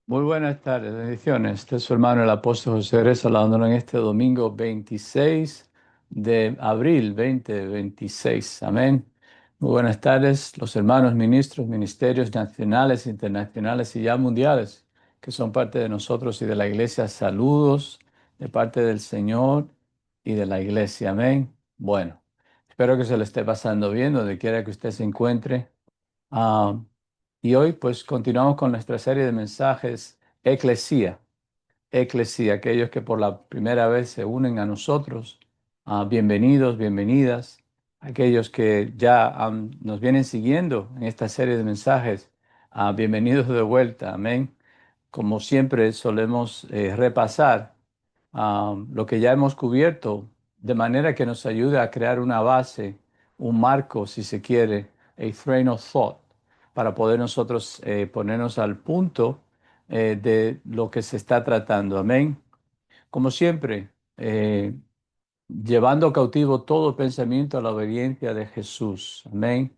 Muy buenas tardes, bendiciones. Este es su hermano el apóstol José Reyes hablándonos en este domingo 26 de abril 2026. Amén. Muy buenas tardes, los hermanos ministros, ministerios nacionales, internacionales y ya mundiales que son parte de nosotros y de la iglesia. Saludos de parte del Señor y de la iglesia. Amén. Bueno, espero que se le esté pasando bien donde quiera que usted se encuentre. Ah, y hoy pues continuamos con nuestra serie de mensajes Eclesía. Eclesía, aquellos que por la primera vez se unen a nosotros. Bienvenidos, bienvenidas. Aquellos que ya nos vienen siguiendo en esta serie de mensajes. Bienvenidos de vuelta. Amén. Como siempre solemos repasar lo que ya hemos cubierto, de manera que nos ayude a crear una base, un marco, si se quiere, a train of thought, para poder nosotros ponernos al punto de lo que se está tratando. Amén. Como siempre, llevando cautivo todo pensamiento a la obediencia de Jesús. Amén.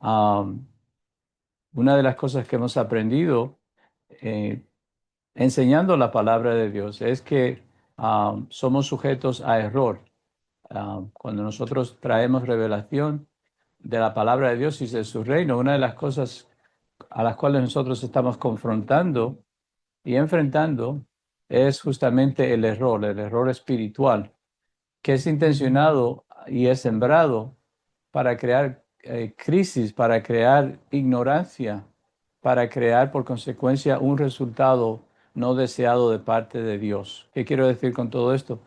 Um, una de las cosas que hemos aprendido eh, enseñando la palabra de Dios es que somos sujetos a error. Cuando nosotros traemos revelación de la palabra de Dios y de su reino, una de las cosas a las cuales nosotros estamos confrontando y enfrentando es justamente el error espiritual, que es intencionado y es sembrado para crear crisis, para crear ignorancia, para crear por consecuencia un resultado no deseado de parte de Dios. ¿Qué quiero decir con todo esto?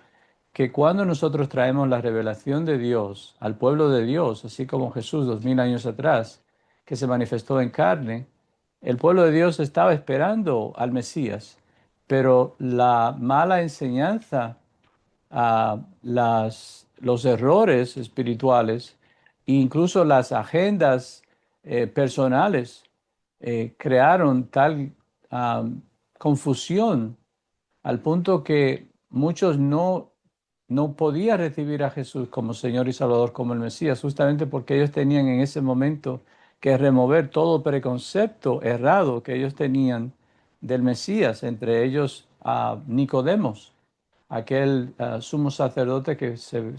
Que cuando nosotros traemos la revelación de Dios al pueblo de Dios, así como Jesús 2000 años atrás, que se manifestó en carne, el pueblo de Dios estaba esperando al Mesías, pero la mala enseñanza, los errores espirituales e incluso las agendas personales crearon tal confusión al punto que muchos no podían recibir a Jesús como Señor y Salvador, como el Mesías, justamente porque ellos tenían en ese momento que remover todo preconcepto errado que ellos tenían del Mesías, entre ellos a Nicodemos, aquel sumo sacerdote que se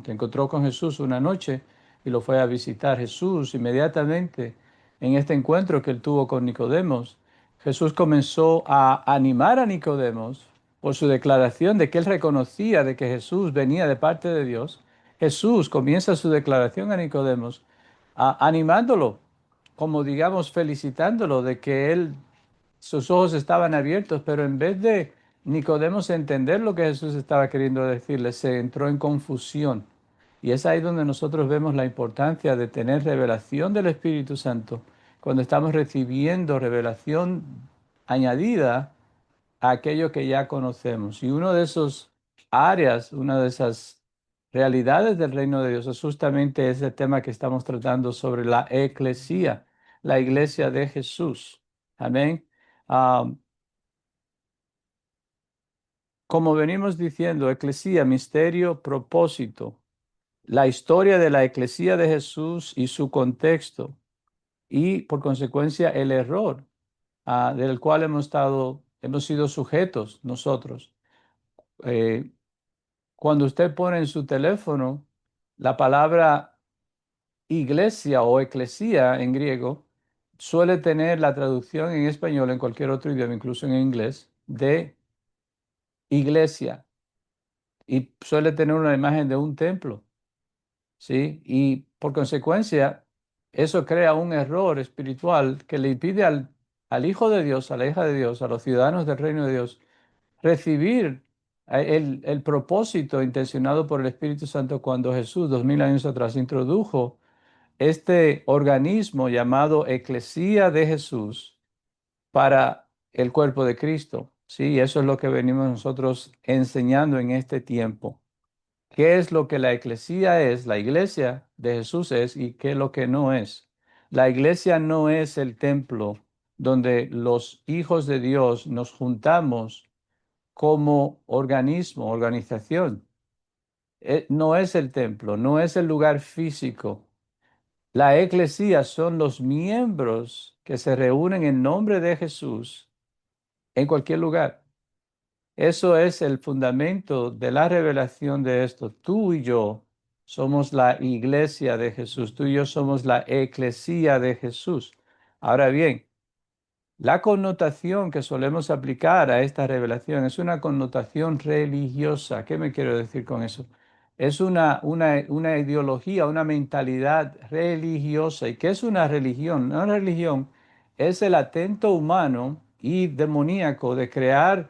encontró con Jesús una noche y lo fue a visitar. Jesús inmediatamente en este encuentro que él tuvo con Nicodemos, Jesús comenzó a animar a Nicodemos por su declaración de que él reconocía de que Jesús venía de parte de Dios. Jesús comienza su declaración a Nicodemos animándolo, como digamos felicitándolo de que él sus ojos estaban abiertos, pero en vez de Nicodemos entender lo que Jesús estaba queriendo decirle, se entró en confusión. Y es ahí donde nosotros vemos la importancia de tener revelación del Espíritu Santo, cuando estamos recibiendo revelación añadida a aquello que ya conocemos. Y uno de esos áreas, una de esas realidades del reino de Dios es justamente ese tema que estamos tratando sobre la eclesía, la iglesia de Jesús. Amén. Ah, como venimos diciendo, eclesía, misterio, propósito, la historia de la eclesía de Jesús y su contexto y por consecuencia el error del cual hemos sido sujetos nosotros. Eh, Cuando usted pone en su teléfono la palabra iglesia o eclesía en griego, suele tener la traducción en español, en cualquier otro idioma, incluso en inglés, de iglesia y suele tener una imagen de un templo, ¿sí? Y por consecuencia, eso crea un error espiritual que le impide al Hijo de Dios, a la hija de Dios, a los ciudadanos del reino de Dios, recibir el propósito intencionado por el Espíritu Santo cuando Jesús, 2000 años atrás, introdujo este organismo llamado Eclesía de Jesús para el cuerpo de Cristo. Sí, eso es lo que venimos nosotros enseñando en este tiempo. ¿Qué es lo que la eclesía es? La iglesia de Jesús es y qué es lo que no es. La iglesia no es el templo donde los hijos de Dios nos juntamos como organismo, organización. No es el templo, no es el lugar físico. La eclesía son los miembros que se reúnen en nombre de Jesús en cualquier lugar. Eso es el fundamento de la revelación de esto. Tú y yo somos la iglesia de Jesús. Tú y yo somos la eclesía de Jesús. Ahora bien, la connotación que solemos aplicar a esta revelación es una connotación religiosa. ¿Qué me quiero decir con eso? Es una ideología, una mentalidad religiosa. ¿Y qué es una religión? Una religión es el atento humano y demoníaco de crear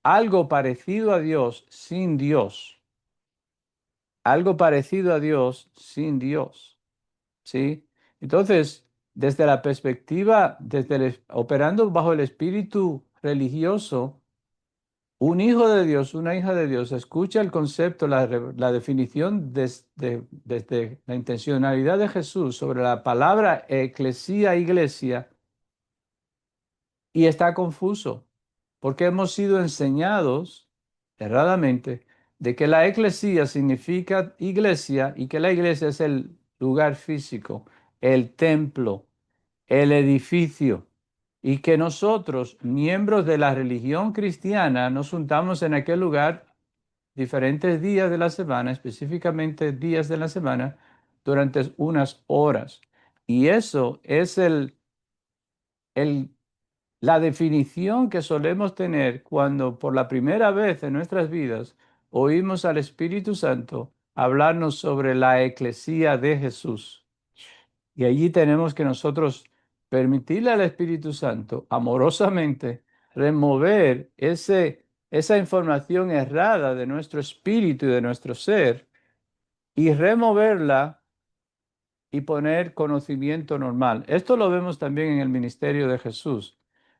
algo parecido a Dios sin Dios. Algo parecido a Dios sin Dios. ¿Sí? Entonces, desde la perspectiva, operando bajo el espíritu religioso, un hijo de Dios, una hija de Dios, escucha el concepto, la definición desde la intencionalidad de Jesús sobre la palabra eclesía, iglesia, y está confuso, porque hemos sido enseñados erradamente de que la eclesía significa iglesia y que la iglesia es el lugar físico, el templo, el edificio, y que nosotros, miembros de la religión cristiana, nos juntamos en aquel lugar diferentes días de la semana, específicamente días de la semana, durante unas horas. Y eso es el la definición que solemos tener cuando por la primera vez en nuestras vidas oímos al Espíritu Santo hablarnos sobre la eclesía de Jesús. Y allí tenemos que nosotros permitirle al Espíritu Santo amorosamente remover esa información errada de nuestro espíritu y de nuestro ser y removerla y poner conocimiento normal. Esto lo vemos también en el ministerio de Jesús.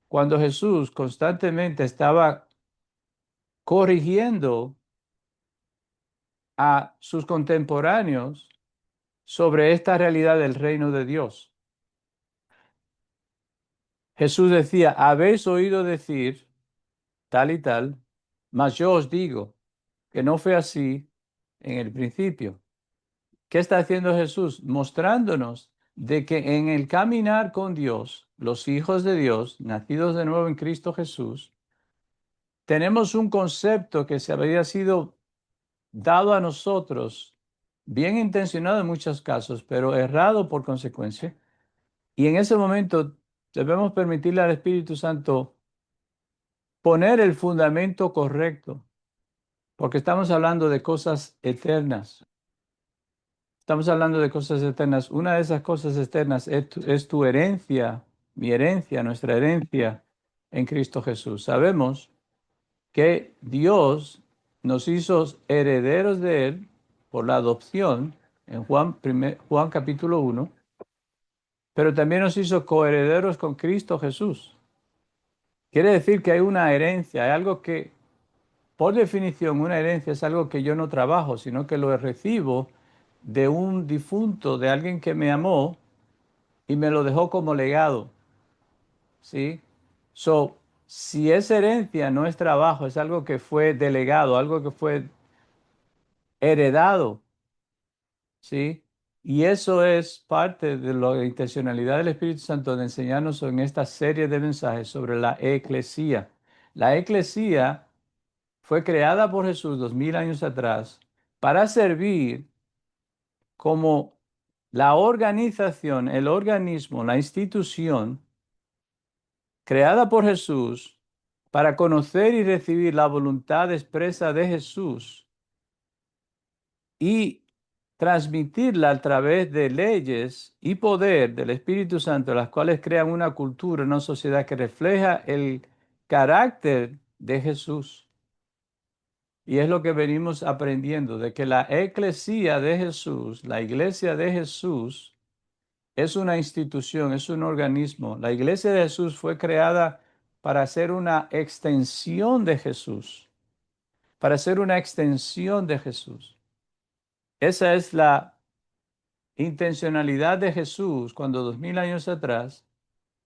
Cuando Jesús constantemente estaba corrigiendo a sus contemporáneos sobre esta realidad del reino de Dios. Jesús decía, habéis oído decir tal y tal, mas yo os digo que no fue así en el principio. ¿Qué está haciendo Jesús? Mostrándonos de que en el caminar con Dios, los hijos de Dios, nacidos de nuevo en Cristo Jesús, tenemos un concepto que se había sido dado a nosotros, bien intencionado en muchos casos, pero errado por consecuencia. Y en ese momento debemos permitirle al Espíritu Santo poner el fundamento correcto, porque estamos hablando de cosas eternas. Estamos hablando de cosas eternas. Una de esas cosas eternas es tu herencia, mi herencia, nuestra herencia en Cristo Jesús. Sabemos que Dios nos hizo herederos de Él por la adopción en Juan capítulo 1, pero también nos hizo coherederos con Cristo Jesús. Quiere decir que hay una herencia, hay algo que, por definición, una herencia es algo que yo no trabajo, sino que lo recibo de un difunto, de alguien que me amó y me lo dejó como legado, ¿sí? So, si esa herencia no es trabajo, es algo que fue delegado, algo que fue heredado, ¿sí? Y eso es parte de la intencionalidad del Espíritu Santo de enseñarnos en esta serie de mensajes sobre la eclesía. La eclesía fue creada por Jesús 2000 años atrás para servir como la organización, el organismo, la institución creada por Jesús para conocer y recibir la voluntad expresa de Jesús y transmitirla a través de leyes y poder del Espíritu Santo, las cuales crean una cultura, una sociedad que refleja el carácter de Jesús. Y es lo que venimos aprendiendo, de que la eclesía de Jesús, la iglesia de Jesús, es una institución, es un organismo. La iglesia de Jesús fue creada para ser una extensión de Jesús, para ser una extensión de Jesús. Esa es la intencionalidad de Jesús cuando 2000 años atrás,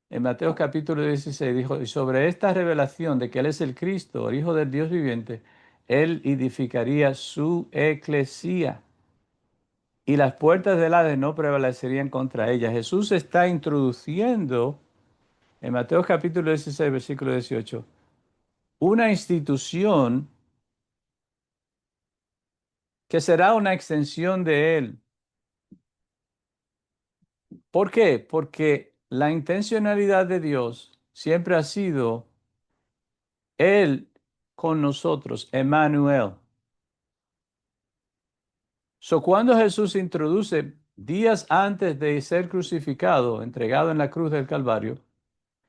en Mateo capítulo 16, dijo, y sobre esta revelación de que Él es el Cristo, el Hijo del Dios viviente, Él edificaría su eclesía y las puertas del Hades no prevalecerían contra ella. Jesús está introduciendo en Mateo capítulo 16, versículo 18, una institución que será una extensión de Él. ¿Por qué? Porque la intencionalidad de Dios siempre ha sido Él con nosotros, Emmanuel. So, cuando Jesús introduce días antes de ser crucificado, entregado en la cruz del Calvario,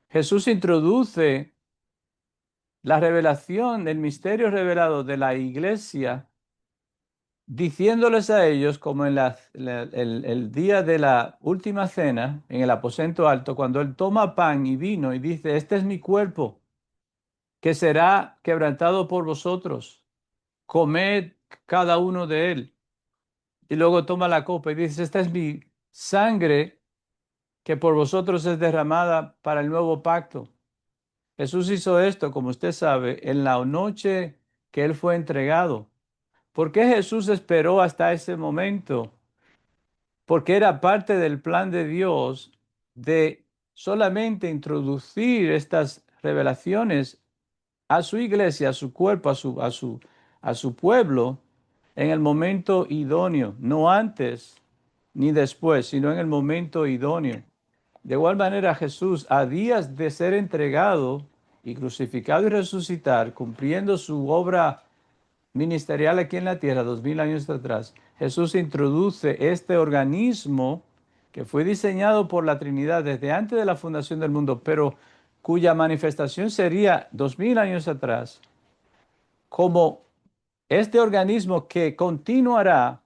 Jesús introduce la revelación, el misterio revelado de la iglesia, diciéndoles a ellos, como en el día de la última cena, en el aposento alto, cuando Él toma pan y vino y dice, este es mi cuerpo, que será quebrantado por vosotros, comed cada uno de él. Y luego toma la copa y dice, esta es mi sangre que por vosotros es derramada para el nuevo pacto. Jesús hizo esto, como usted sabe, en la noche que Él fue entregado. ¿Por qué Jesús esperó hasta ese momento? Porque era parte del plan de Dios de solamente introducir estas revelaciones a su iglesia, a su cuerpo, a su pueblo en el momento idóneo, no antes ni después, sino en el momento idóneo. De igual manera, Jesús, a días de ser entregado y crucificado y resucitar, cumpliendo su obra ministerial aquí en la tierra, 2000 años atrás, Jesús introduce este organismo que fue diseñado por la Trinidad desde antes de la fundación del mundo, pero cuya manifestación sería 2000 años atrás, como este organismo que continuará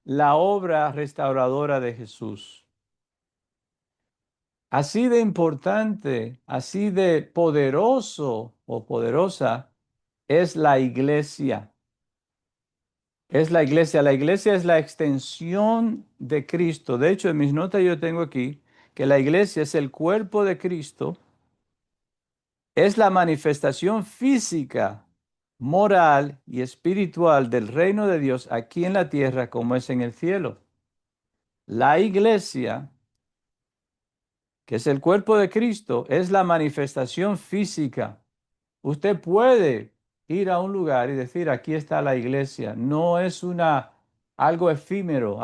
la obra restauradora de Jesús. Así de importante, así de poderoso o poderosa es la iglesia. Es la iglesia es la extensión de Cristo. De hecho, en mis notas yo tengo aquí que la iglesia es el cuerpo de Cristo, es la manifestación física, moral y espiritual del reino de Dios aquí en la tierra como es en el cielo. La iglesia, que es el cuerpo de Cristo, es la manifestación física. Usted puede ir a un lugar y decir, aquí está la iglesia. No es algo efímero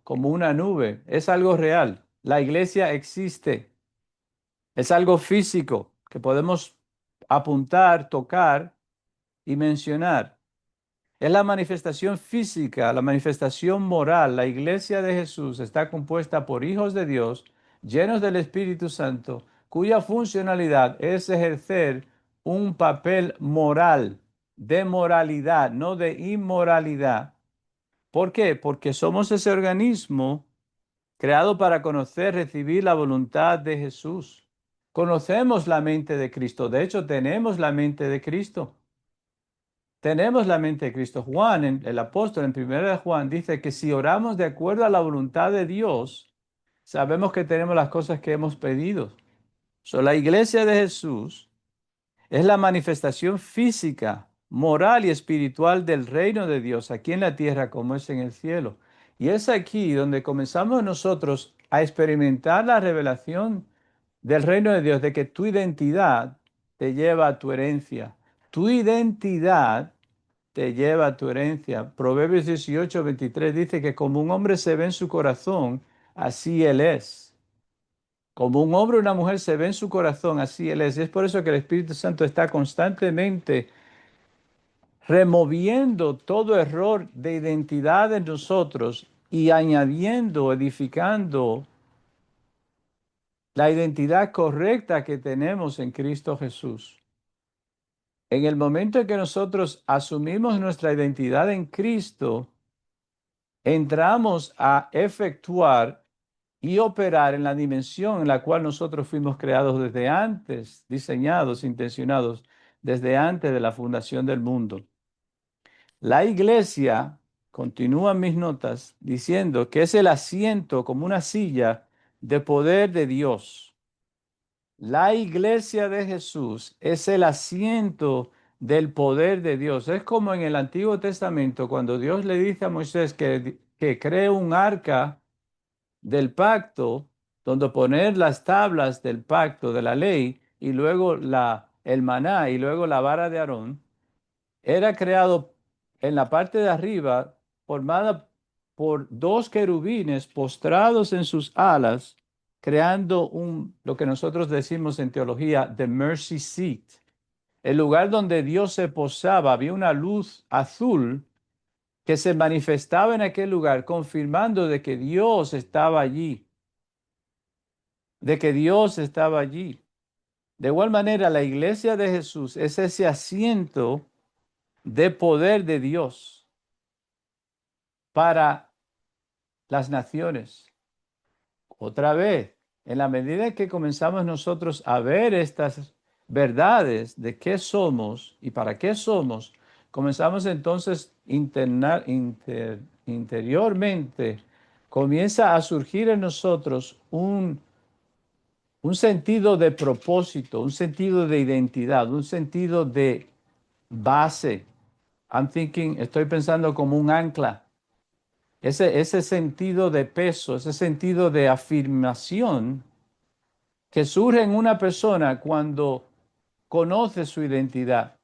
como una nube. Es algo real. La iglesia existe. Es algo físico que podemos apuntar, tocar y mencionar. Es la manifestación física, la manifestación moral. La iglesia de Jesús está compuesta por hijos de Dios, llenos del Espíritu Santo, cuya funcionalidad es ejercer un papel moral, de moralidad, no de inmoralidad. ¿Por qué? Porque somos ese organismo creado para conocer, recibir la voluntad de Jesús. Conocemos la mente de Cristo. De hecho, tenemos la mente de Cristo. Tenemos la mente de Cristo. Juan, el apóstol en 1 de Juan, dice que si oramos de acuerdo a la voluntad de Dios, sabemos que tenemos las cosas que hemos pedido. La iglesia de Jesús es la manifestación física, moral y espiritual del reino de Dios aquí en la tierra como es en el cielo. Y es aquí donde comenzamos nosotros a experimentar la revelación del reino de Dios, de que tu identidad te lleva a tu herencia. Tu identidad te lleva a tu herencia. Proverbios 18:23 dice que como un hombre se ve en su corazón, así él es. Como un hombre o una mujer se ve en su corazón, así él es. Y es por eso que el Espíritu Santo está constantemente removiendo todo error de identidad en nosotros y añadiendo, edificando la identidad correcta que tenemos en Cristo Jesús. En el momento en que nosotros asumimos nuestra identidad en Cristo, entramos a efectuar y operar en la dimensión en la cual nosotros fuimos creados desde antes, diseñados, intencionados, desde antes de la fundación del mundo. La iglesia, continúan mis notas, diciendo que es el asiento como una silla de poder de Dios. La iglesia de Jesús es el asiento del poder de Dios. Es como en el Antiguo Testamento, cuando Dios le dice a Moisés que cree un arca del pacto, donde poner las tablas del pacto, de la ley, y luego el maná y luego la vara de Aarón, era creado en la parte de arriba, formada por dos querubines postrados en sus alas, creando lo que nosotros decimos en teología, the mercy seat. El lugar donde Dios se posaba, había una luz azul que se manifestaba en aquel lugar, confirmando de que Dios estaba allí, de que Dios estaba allí. De igual manera, la iglesia de Jesús es ese asiento de poder de Dios para las naciones. Otra vez, en la medida que comenzamos nosotros a ver estas verdades de qué somos y para qué somos, comenzamos entonces interiormente, comienza a surgir en nosotros un sentido de propósito, un sentido de identidad, un sentido de base. Estoy pensando como un ancla. Ese sentido de peso, ese sentido de afirmación que surge en una persona cuando conoce su identidad,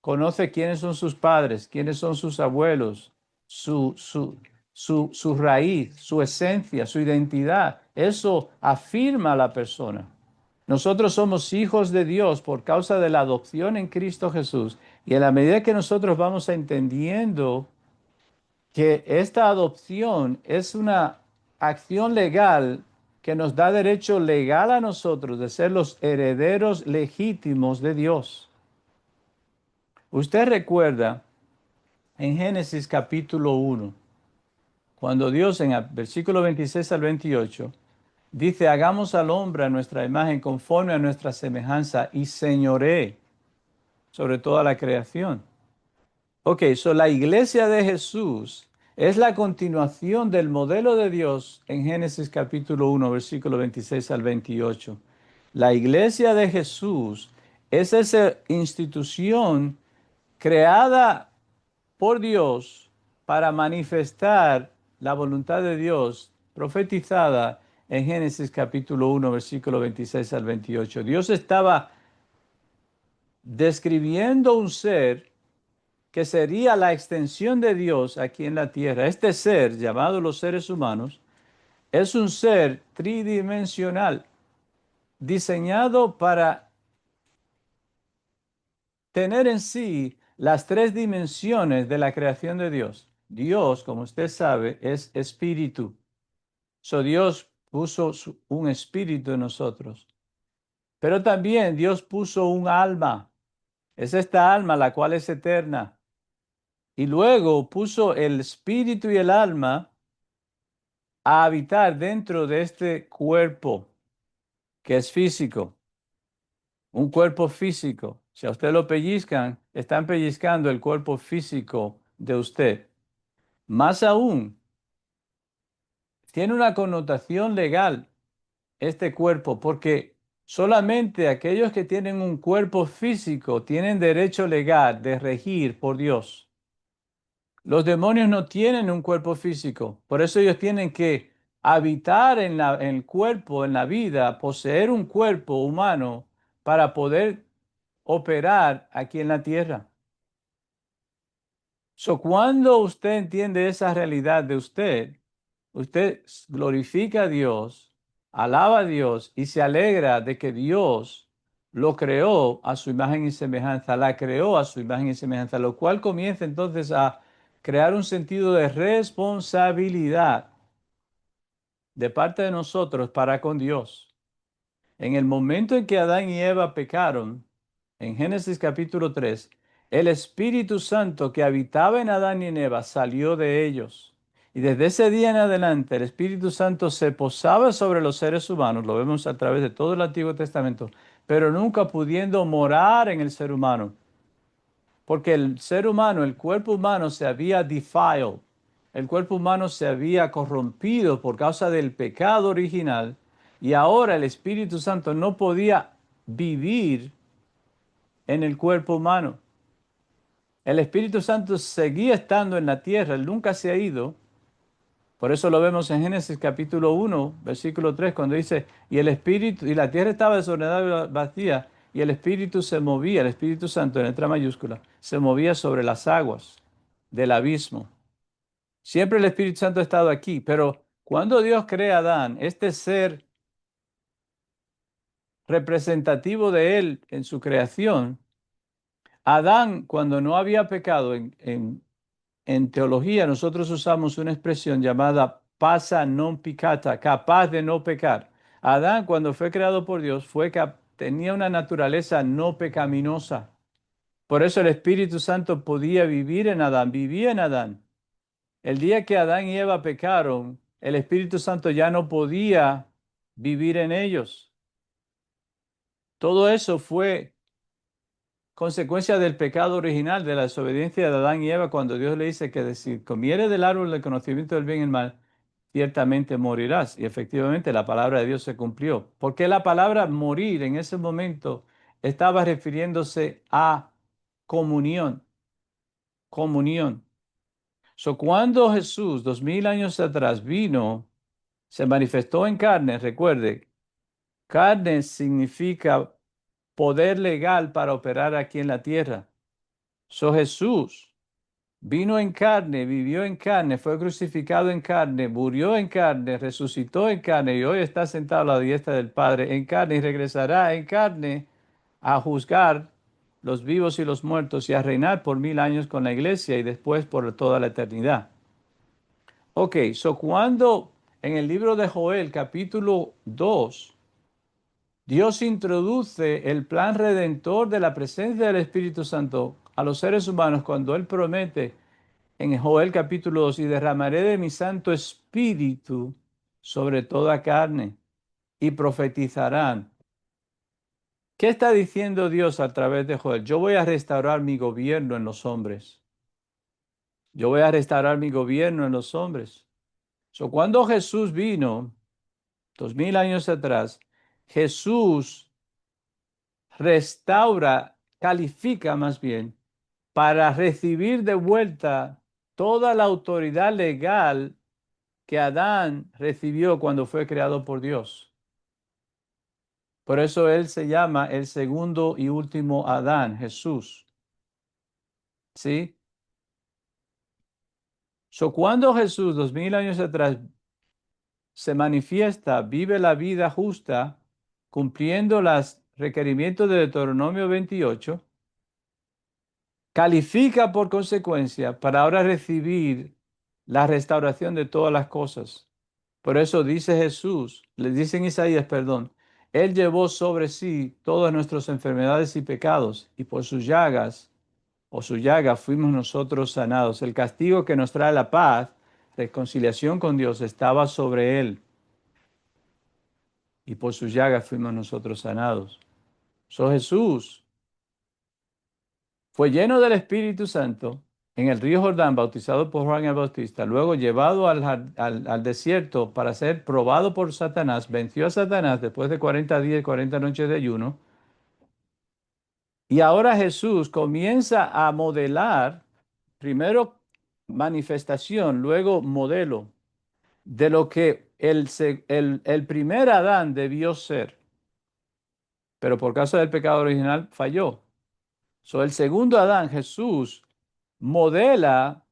conoce quiénes son sus padres, quiénes son sus abuelos, su raíz, su esencia, su identidad. Eso afirma a la persona. Nosotros somos hijos de Dios por causa de la adopción en Cristo Jesús. Y en la medida que nosotros vamos entendiendo que esta adopción es una acción legal que nos da derecho legal a nosotros de ser los herederos legítimos de Dios. Usted recuerda en Génesis capítulo 1, cuando Dios en el versículo 26 al 28 dice, hagamos al hombre a nuestra imagen conforme a nuestra semejanza y señoree sobre toda la creación. Ok, la iglesia de Jesús es la continuación del modelo de Dios en Génesis capítulo 1, versículo 26 al 28. La iglesia de Jesús es esa institución creada por Dios para manifestar la voluntad de Dios profetizada en Génesis capítulo 1, versículo 26 al 28. Dios estaba describiendo un ser que sería la extensión de Dios aquí en la tierra. Este ser, llamado los seres humanos, es un ser tridimensional, diseñado para tener en sí las tres dimensiones de la creación de Dios. Dios, como usted sabe, es espíritu. Dios puso un espíritu en nosotros. Pero también Dios puso un alma. Es esta alma la cual es eterna. Y luego puso el espíritu y el alma a habitar dentro de este cuerpo que es físico, un cuerpo físico. Si a usted lo pellizcan, están pellizcando el cuerpo físico de usted. Más aún, tiene una connotación legal este cuerpo, porque solamente aquellos que tienen un cuerpo físico tienen derecho legal de regir por Dios. Los demonios no tienen un cuerpo físico, por eso ellos tienen que habitar en el cuerpo, en la vida, poseer un cuerpo humano para poder operar aquí en la tierra. Cuando usted entiende esa realidad de usted, usted glorifica a Dios, alaba a Dios y se alegra de que Dios lo creó a su imagen y semejanza, la creó a su imagen y semejanza, lo cual comienza entonces a crear un sentido de responsabilidad de parte de nosotros para con Dios. En el momento en que Adán y Eva pecaron, en Génesis capítulo 3, el Espíritu Santo que habitaba en Adán y en Eva salió de ellos. Y desde ese día en adelante el Espíritu Santo se posaba sobre los seres humanos, lo vemos a través de todo el Antiguo Testamento, pero nunca pudiendo morar en el ser humano. Porque el ser humano, el cuerpo humano se había defiled, el cuerpo humano se había corrompido por causa del pecado original y ahora el Espíritu Santo no podía vivir en el cuerpo humano. El Espíritu Santo seguía estando en la tierra, él nunca se ha ido, Por eso lo vemos en Génesis capítulo 1, versículo 3, cuando dice, y el Espíritu, y la tierra estaba desordenada y vacía, y el Espíritu se movía, el Espíritu Santo en letra mayúscula, se movía sobre las aguas del abismo. Siempre el Espíritu Santo ha estado aquí, pero cuando Dios crea a Adán, este ser representativo de él en su creación, Adán, cuando no había pecado en teología, nosotros usamos una expresión llamada passa non peccata, capaz de no pecar. Adán, cuando fue creado por Dios, tenía una naturaleza no pecaminosa. Por eso el Espíritu Santo podía vivir en Adán, vivía en Adán. El día que Adán y Eva pecaron, el Espíritu Santo ya no podía vivir en ellos. Todo eso fue consecuencia del pecado original, de la desobediencia de Adán y Eva, cuando Dios le dice que si comieres del árbol del conocimiento del bien y el mal, ciertamente morirás. Y efectivamente la palabra de Dios se cumplió. Porque la palabra morir en ese momento estaba refiriéndose a comunión, comunión. Cuando Jesús, 2000 años atrás, vino, se manifestó en carne, recuerde, carne significa poder legal para operar aquí en la tierra. Jesús vino en carne, vivió en carne, fue crucificado en carne, murió en carne, resucitó en carne y hoy está sentado a la diestra del Padre en carne y regresará en carne a juzgar los vivos y los muertos y a reinar por 1000 años con la iglesia y después por toda la eternidad. Ok, cuando en el libro de Joel, capítulo 2, Dios introduce el plan redentor de la presencia del Espíritu Santo a los seres humanos cuando Él promete en Joel capítulo 2, y derramaré de mi Santo Espíritu sobre toda carne y profetizarán. ¿Qué está diciendo Dios a través de Joel? Yo voy a restaurar mi gobierno en los hombres. Yo voy a restaurar mi gobierno en los hombres. Cuando Jesús vino, 2000 años atrás, Jesús restaura, califica más bien, para recibir de vuelta toda la autoridad legal que Adán recibió cuando fue creado por Dios. Por eso él se llama el segundo y último Adán, Jesús. ¿Sí? Cuando Jesús, 2000 años atrás, se manifiesta, vive la vida justa, cumpliendo los requerimientos de Deuteronomio 28, califica por consecuencia para ahora recibir la restauración de todas las cosas. Por eso dice Jesús, le dice en Isaías, perdón, Él llevó sobre sí todas nuestras enfermedades y pecados, y por sus llagas, o su llaga, fuimos nosotros sanados. El castigo que nos trae la paz, reconciliación con Dios, estaba sobre Él, y por sus llagas fuimos nosotros sanados. Jesús fue lleno del Espíritu Santo en el río Jordán, bautizado por Juan el Bautista, luego llevado al desierto para ser probado por Satanás, venció a Satanás después de 40 días y 40 noches de ayuno. Y ahora Jesús comienza a modelar, primero manifestación, luego modelo, de lo que el primer Adán debió ser, pero por causa del pecado original falló. El segundo Adán, Jesús, modela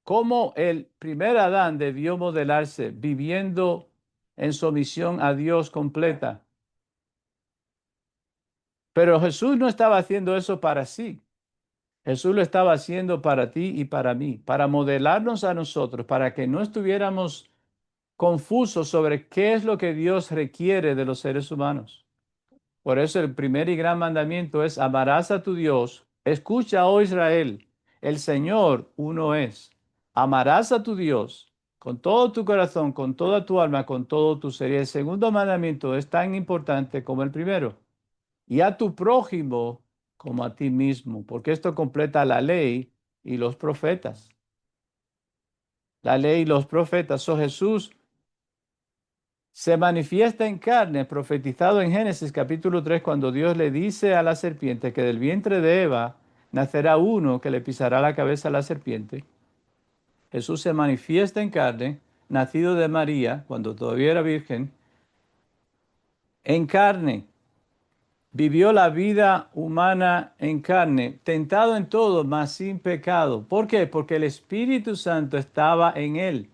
cómo el primer Adán debió modelarse viviendo en sumisión a Dios completa. Pero Jesús no estaba haciendo eso para sí. Jesús lo estaba haciendo para ti y para mí, para modelarnos a nosotros, para que no estuviéramos confusos sobre qué es lo que Dios requiere de los seres humanos. Por eso el primer y gran mandamiento es: amarás a tu Dios. Escucha, oh Israel, el Señor uno es. Amarás a tu Dios con todo tu corazón, con toda tu alma, con todo tu ser. Y el segundo mandamiento es tan importante como el primero. Y a tu prójimo como a ti mismo, porque esto completa la ley y los profetas. La ley y los profetas. Jesús se manifiesta en carne, profetizado en Génesis capítulo 3, cuando Dios le dice a la serpiente que del vientre de Eva nacerá uno que le pisará la cabeza a la serpiente. Jesús se manifiesta en carne, nacido de María, cuando todavía era virgen, en carne. Vivió la vida humana en carne, tentado en todo, mas sin pecado. ¿Por qué? Porque el Espíritu Santo estaba en él.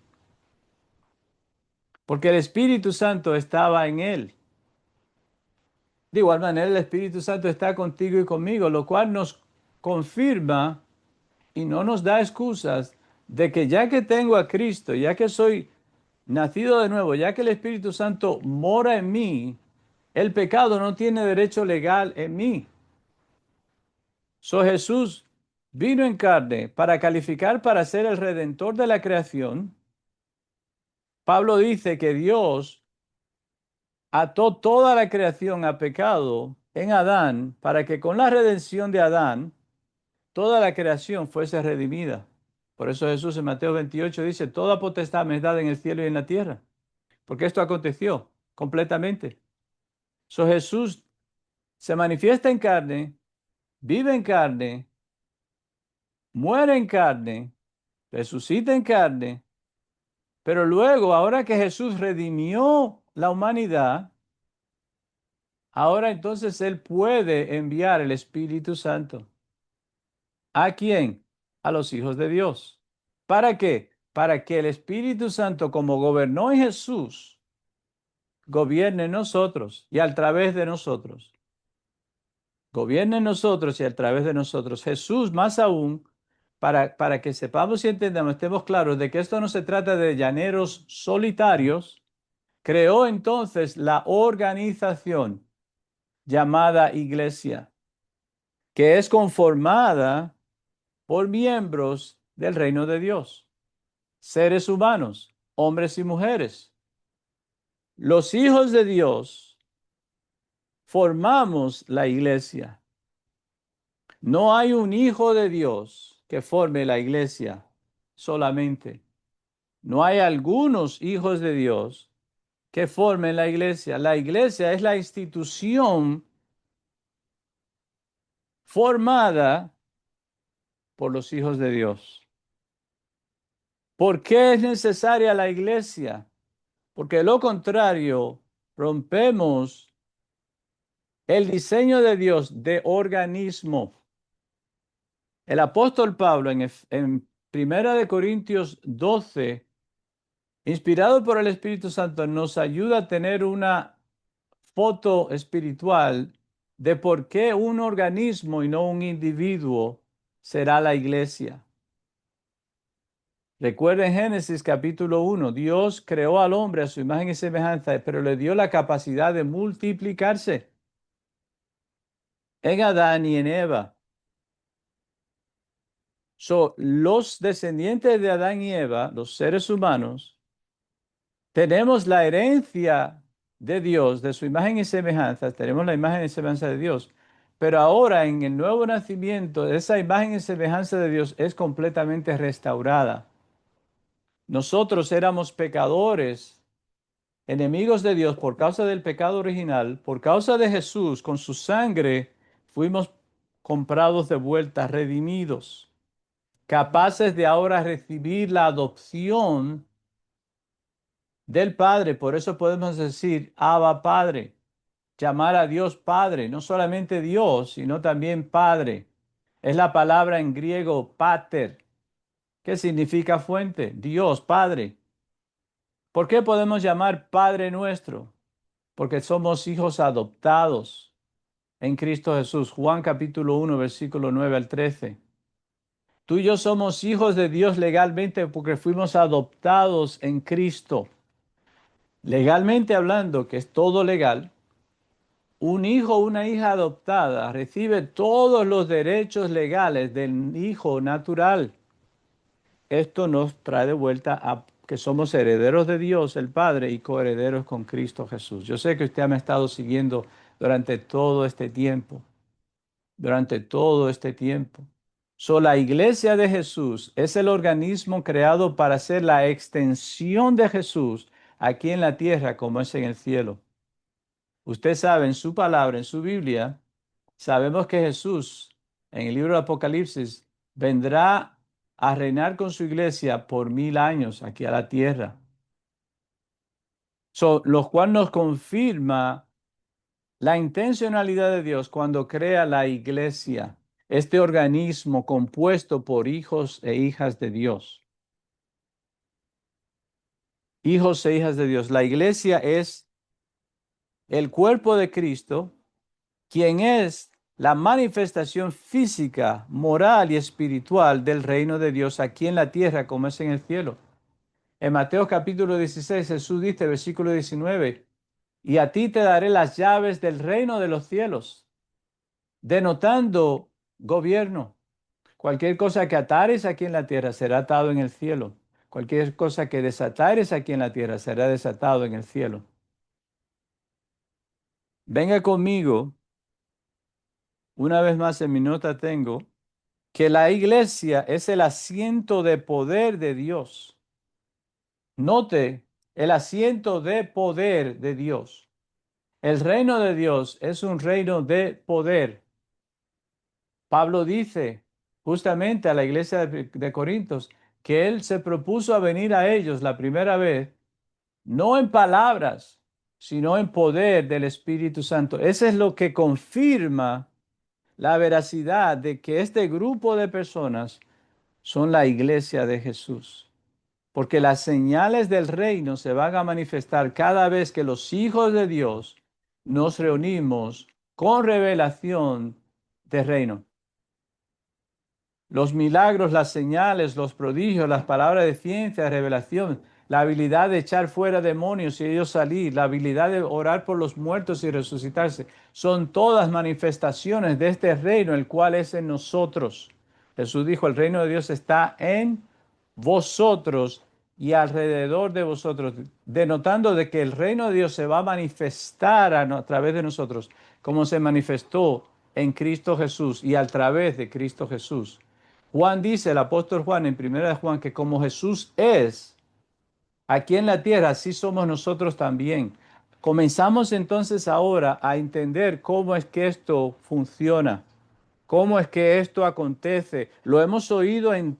Porque el Espíritu Santo estaba en él. De igual manera, el Espíritu Santo está contigo y conmigo, lo cual nos confirma y no nos da excusas de que ya que tengo a Cristo, ya que soy nacido de nuevo, ya que el Espíritu Santo mora en mí, el pecado no tiene derecho legal en mí. So Jesús vino en carne para calificar para ser el redentor de la creación. Pablo dice que Dios ató toda la creación a pecado en Adán para que con la redención de Adán toda la creación fuese redimida. Por eso Jesús en Mateo 28 dice, toda potestad me es dada en el cielo y en la tierra. Porque esto aconteció completamente. So Jesús se manifiesta en carne, vive en carne, muere en carne, resucita en carne, pero luego, ahora que Jesús redimió la humanidad, ahora entonces Él puede enviar el Espíritu Santo. ¿A quién? A los hijos de Dios. ¿Para qué? Para que el Espíritu Santo, como gobernó en Jesús, gobierne en nosotros y a través de nosotros. Gobierne en nosotros y a través de nosotros. Jesús, más aún, para que sepamos y entendamos, estemos claros de que esto no se trata de llaneros solitarios, creó entonces la organización llamada iglesia, que es conformada por miembros del reino de Dios, seres humanos, hombres y mujeres. Los hijos de Dios formamos la iglesia. No hay un hijo de Dios que forme la iglesia solamente. No hay algunos hijos de Dios que formen la iglesia. La iglesia es la institución formada por los hijos de Dios. ¿Por qué es necesaria la iglesia? Porque de lo contrario, rompemos el diseño de Dios de organismo. El apóstol Pablo en Primera de Corintios 12, inspirado por el Espíritu Santo, nos ayuda a tener una foto espiritual de por qué un organismo y no un individuo será la iglesia. Recuerden Génesis capítulo 1, Dios creó al hombre a su imagen y semejanza, pero le dio la capacidad de multiplicarse en Adán y en Eva. Los descendientes de Adán y Eva, los seres humanos, tenemos la herencia de Dios, de su imagen y semejanza, tenemos la imagen y semejanza de Dios, pero ahora en el nuevo nacimiento, esa imagen y semejanza de Dios es completamente restaurada. Nosotros éramos pecadores, enemigos de Dios por causa del pecado original, por causa de Jesús, con su sangre fuimos comprados de vuelta, redimidos, capaces de ahora recibir la adopción del Padre. Por eso podemos decir, Abba Padre, llamar a Dios Padre, no solamente Dios, sino también Padre. Es la palabra en griego pater, que significa fuente, Dios Padre. ¿Por qué podemos llamar Padre nuestro? Porque somos hijos adoptados en Cristo Jesús. Juan capítulo 1, versículo 9 al 13. Tú y yo somos hijos de Dios legalmente porque fuimos adoptados en Cristo. Legalmente hablando, que es todo legal, un hijo o una hija adoptada recibe todos los derechos legales del hijo natural. Esto nos trae de vuelta a que somos herederos de Dios, el Padre, y coherederos con Cristo Jesús. Yo sé que usted me ha estado siguiendo durante todo este tiempo, durante todo este tiempo. La iglesia de Jesús es el organismo creado para ser la extensión de Jesús aquí en la tierra como es en el cielo. Usted sabe en su palabra, en su Biblia, sabemos que Jesús en el libro de Apocalipsis vendrá a reinar con su iglesia por 1000 años aquí a la tierra. Lo cual nos confirma la intencionalidad de Dios cuando crea la iglesia, este organismo compuesto por hijos e hijas de Dios. Hijos e hijas de Dios. La iglesia es el cuerpo de Cristo, quien es la manifestación física, moral y espiritual del reino de Dios aquí en la tierra como es en el cielo. En Mateo capítulo 16, Jesús dice, versículo 19, y a ti te daré las llaves del reino de los cielos, denotando gobierno. Cualquier cosa que atares aquí en la tierra será atado en el cielo. Cualquier cosa que desatares aquí en la tierra será desatado en el cielo. Venga conmigo, una vez más en mi nota tengo que la iglesia es el asiento de poder de Dios. Note, el asiento de poder de Dios. El reino de Dios es un reino de poder. Pablo dice justamente a la iglesia de Corintios que él se propuso a venir a ellos la primera vez, no en palabras, sino en poder del Espíritu Santo. Eso es lo que confirma la veracidad de que este grupo de personas son la iglesia de Jesús. Porque las señales del reino se van a manifestar cada vez que los hijos de Dios nos reunimos con revelación de reino. Los milagros, las señales, los prodigios, las palabras de ciencia, revelación, la habilidad de echar fuera demonios y ellos salir, la habilidad de orar por los muertos y resucitarse, son todas manifestaciones de este reino, el cual es en nosotros. Jesús dijo, el reino de Dios está en vosotros y alrededor de vosotros, denotando de que el reino de Dios se va a manifestar a través de nosotros, como se manifestó en Cristo Jesús y a través de Cristo Jesús. Juan dice, el apóstol Juan en 1 Juan, que como Jesús es aquí en la tierra, así somos nosotros también. Comenzamos entonces ahora a entender cómo es que esto funciona, cómo es que esto acontece. Lo hemos oído en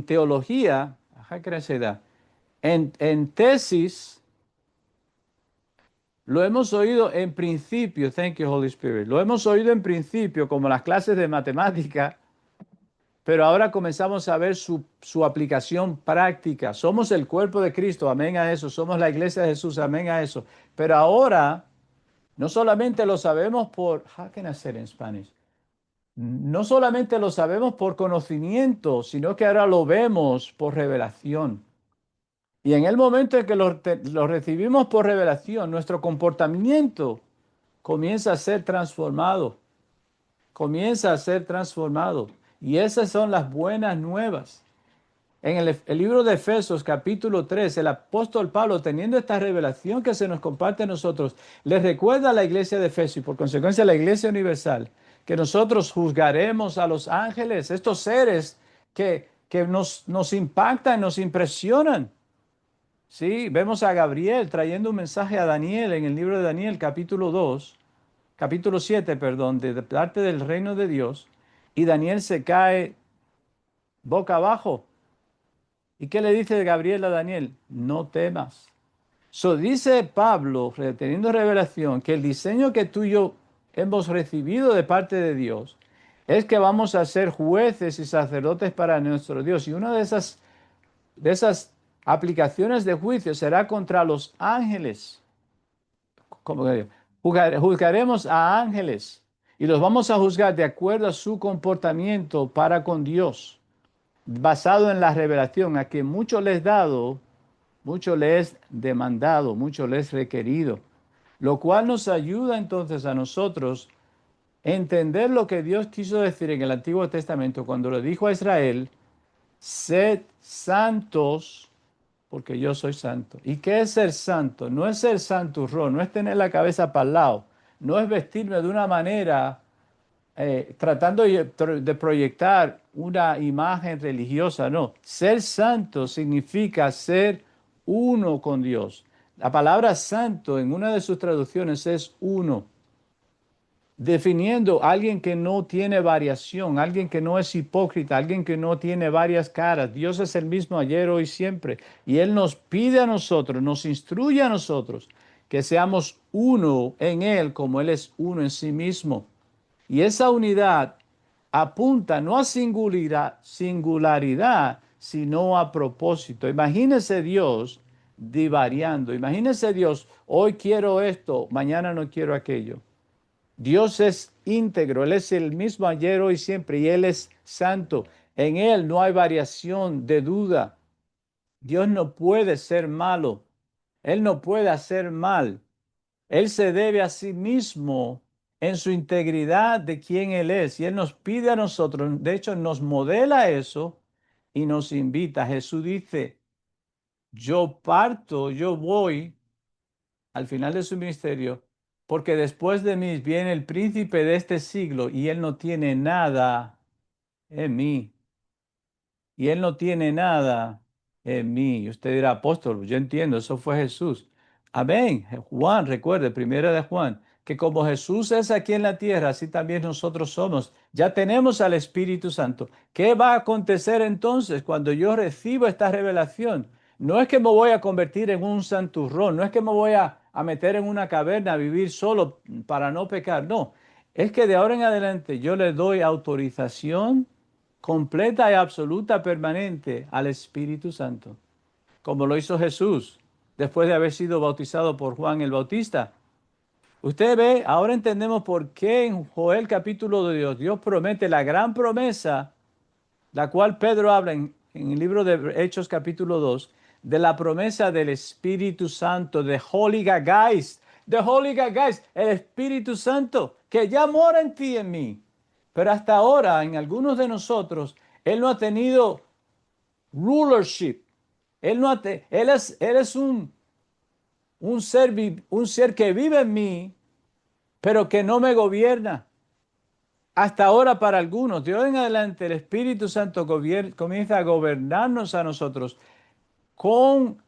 teología, en tesis, lo hemos oído en principio, thank you Holy Spirit, lo hemos oído en principio como las clases de matemática. Pero ahora comenzamos a ver su aplicación práctica. Somos el cuerpo de Cristo, amén a eso. Somos la iglesia de Jesús, amén a eso. Pero ahora no solamente lo sabemos por, how can I say it in Spanish? No solamente lo sabemos por conocimiento, sino que ahora lo vemos por revelación. Y en el momento en que lo recibimos por revelación, nuestro comportamiento comienza a ser transformado. Comienza a ser transformado. Y esas son las buenas nuevas. En el libro de Efesios capítulo 3, el apóstol Pablo, teniendo esta revelación que se nos comparte a nosotros, le recuerda a la iglesia de Efesios y por consecuencia a la iglesia universal, que nosotros juzgaremos a los ángeles, estos seres que nos impactan, nos impresionan. Sí, vemos a Gabriel trayendo un mensaje a Daniel en el libro de Daniel capítulo 7, perdón, de parte del reino de Dios, y Daniel se cae boca abajo. ¿Y qué le dice Gabriel a Daniel? No temas. Dice Pablo, teniendo revelación, que el diseño que tú y yo hemos recibido de parte de Dios es que vamos a ser jueces y sacerdotes para nuestro Dios. Y una de esas aplicaciones de juicio será contra los ángeles. Como que juzgaremos a ángeles y los vamos a juzgar de acuerdo a su comportamiento para con Dios, basado en la revelación a que mucho les dado, mucho les demandado, mucho les requerido, lo cual nos ayuda entonces a nosotros entender lo que Dios quiso decir en el Antiguo Testamento cuando le dijo a Israel, sed santos porque yo soy santo. ¿Y qué es ser santo? No es ser santurrón, no es tener la cabeza para el lado, no es vestirme de una manera tratando de proyectar una imagen religiosa, no. Ser santo significa ser uno con Dios. La palabra santo en una de sus traducciones es uno. definiendo a alguien que no tiene variación, alguien que no es hipócrita, alguien que no tiene varias caras. Dios es el mismo ayer, hoy, siempre. Y Él nos pide a nosotros, nos instruye a nosotros que seamos uno en Él como Él es uno en sí mismo. Y esa unidad apunta no a singularidad, sino a propósito. Imagínese Dios divariando. Imagínese Dios, hoy quiero esto, mañana no quiero aquello. Dios es íntegro, Él es el mismo ayer, hoy, siempre, y Él es santo. En Él no hay variación de duda. Dios no puede ser malo. Él no puede hacer mal. Él se debe a sí mismo en su integridad de quien Él es. Y Él nos pide a nosotros, de hecho nos modela eso y nos invita. Jesús dice, yo parto, yo voy al final de su ministerio, porque después de mí viene el príncipe de este siglo y Él no tiene nada en mí. Y Él no tiene nada en mí. Y usted dirá, apóstol, yo entiendo, eso fue Jesús. Amén. Juan, recuerde, primera de Juan, que como Jesús es aquí en la tierra, así también nosotros somos. Ya tenemos al Espíritu Santo. ¿Qué va a acontecer entonces cuando yo recibo esta revelación? No es que me voy a convertir en un santurrón, no es que me voy a meter en una caverna a vivir solo para no pecar, no. Es que de ahora en adelante yo le doy autorización completa y absoluta permanente al Espíritu Santo, como lo hizo Jesús después de haber sido bautizado por Juan el Bautista. Usted ve, ahora entendemos por qué en Joel capítulo de Dios promete la gran promesa, la cual Pedro habla en el libro de Hechos capítulo 2, de la promesa del Espíritu Santo, de Heiliger Geist, de Heiliger Geist, el Espíritu Santo, que ya mora en ti y en mí. Pero hasta ahora, en algunos de nosotros, Él no ha tenido rulership. Él, no ha él es un ser que vive en mí, pero que no me gobierna. Hasta ahora para algunos, de hoy en adelante, el Espíritu Santo comienza a gobernarnos a nosotros con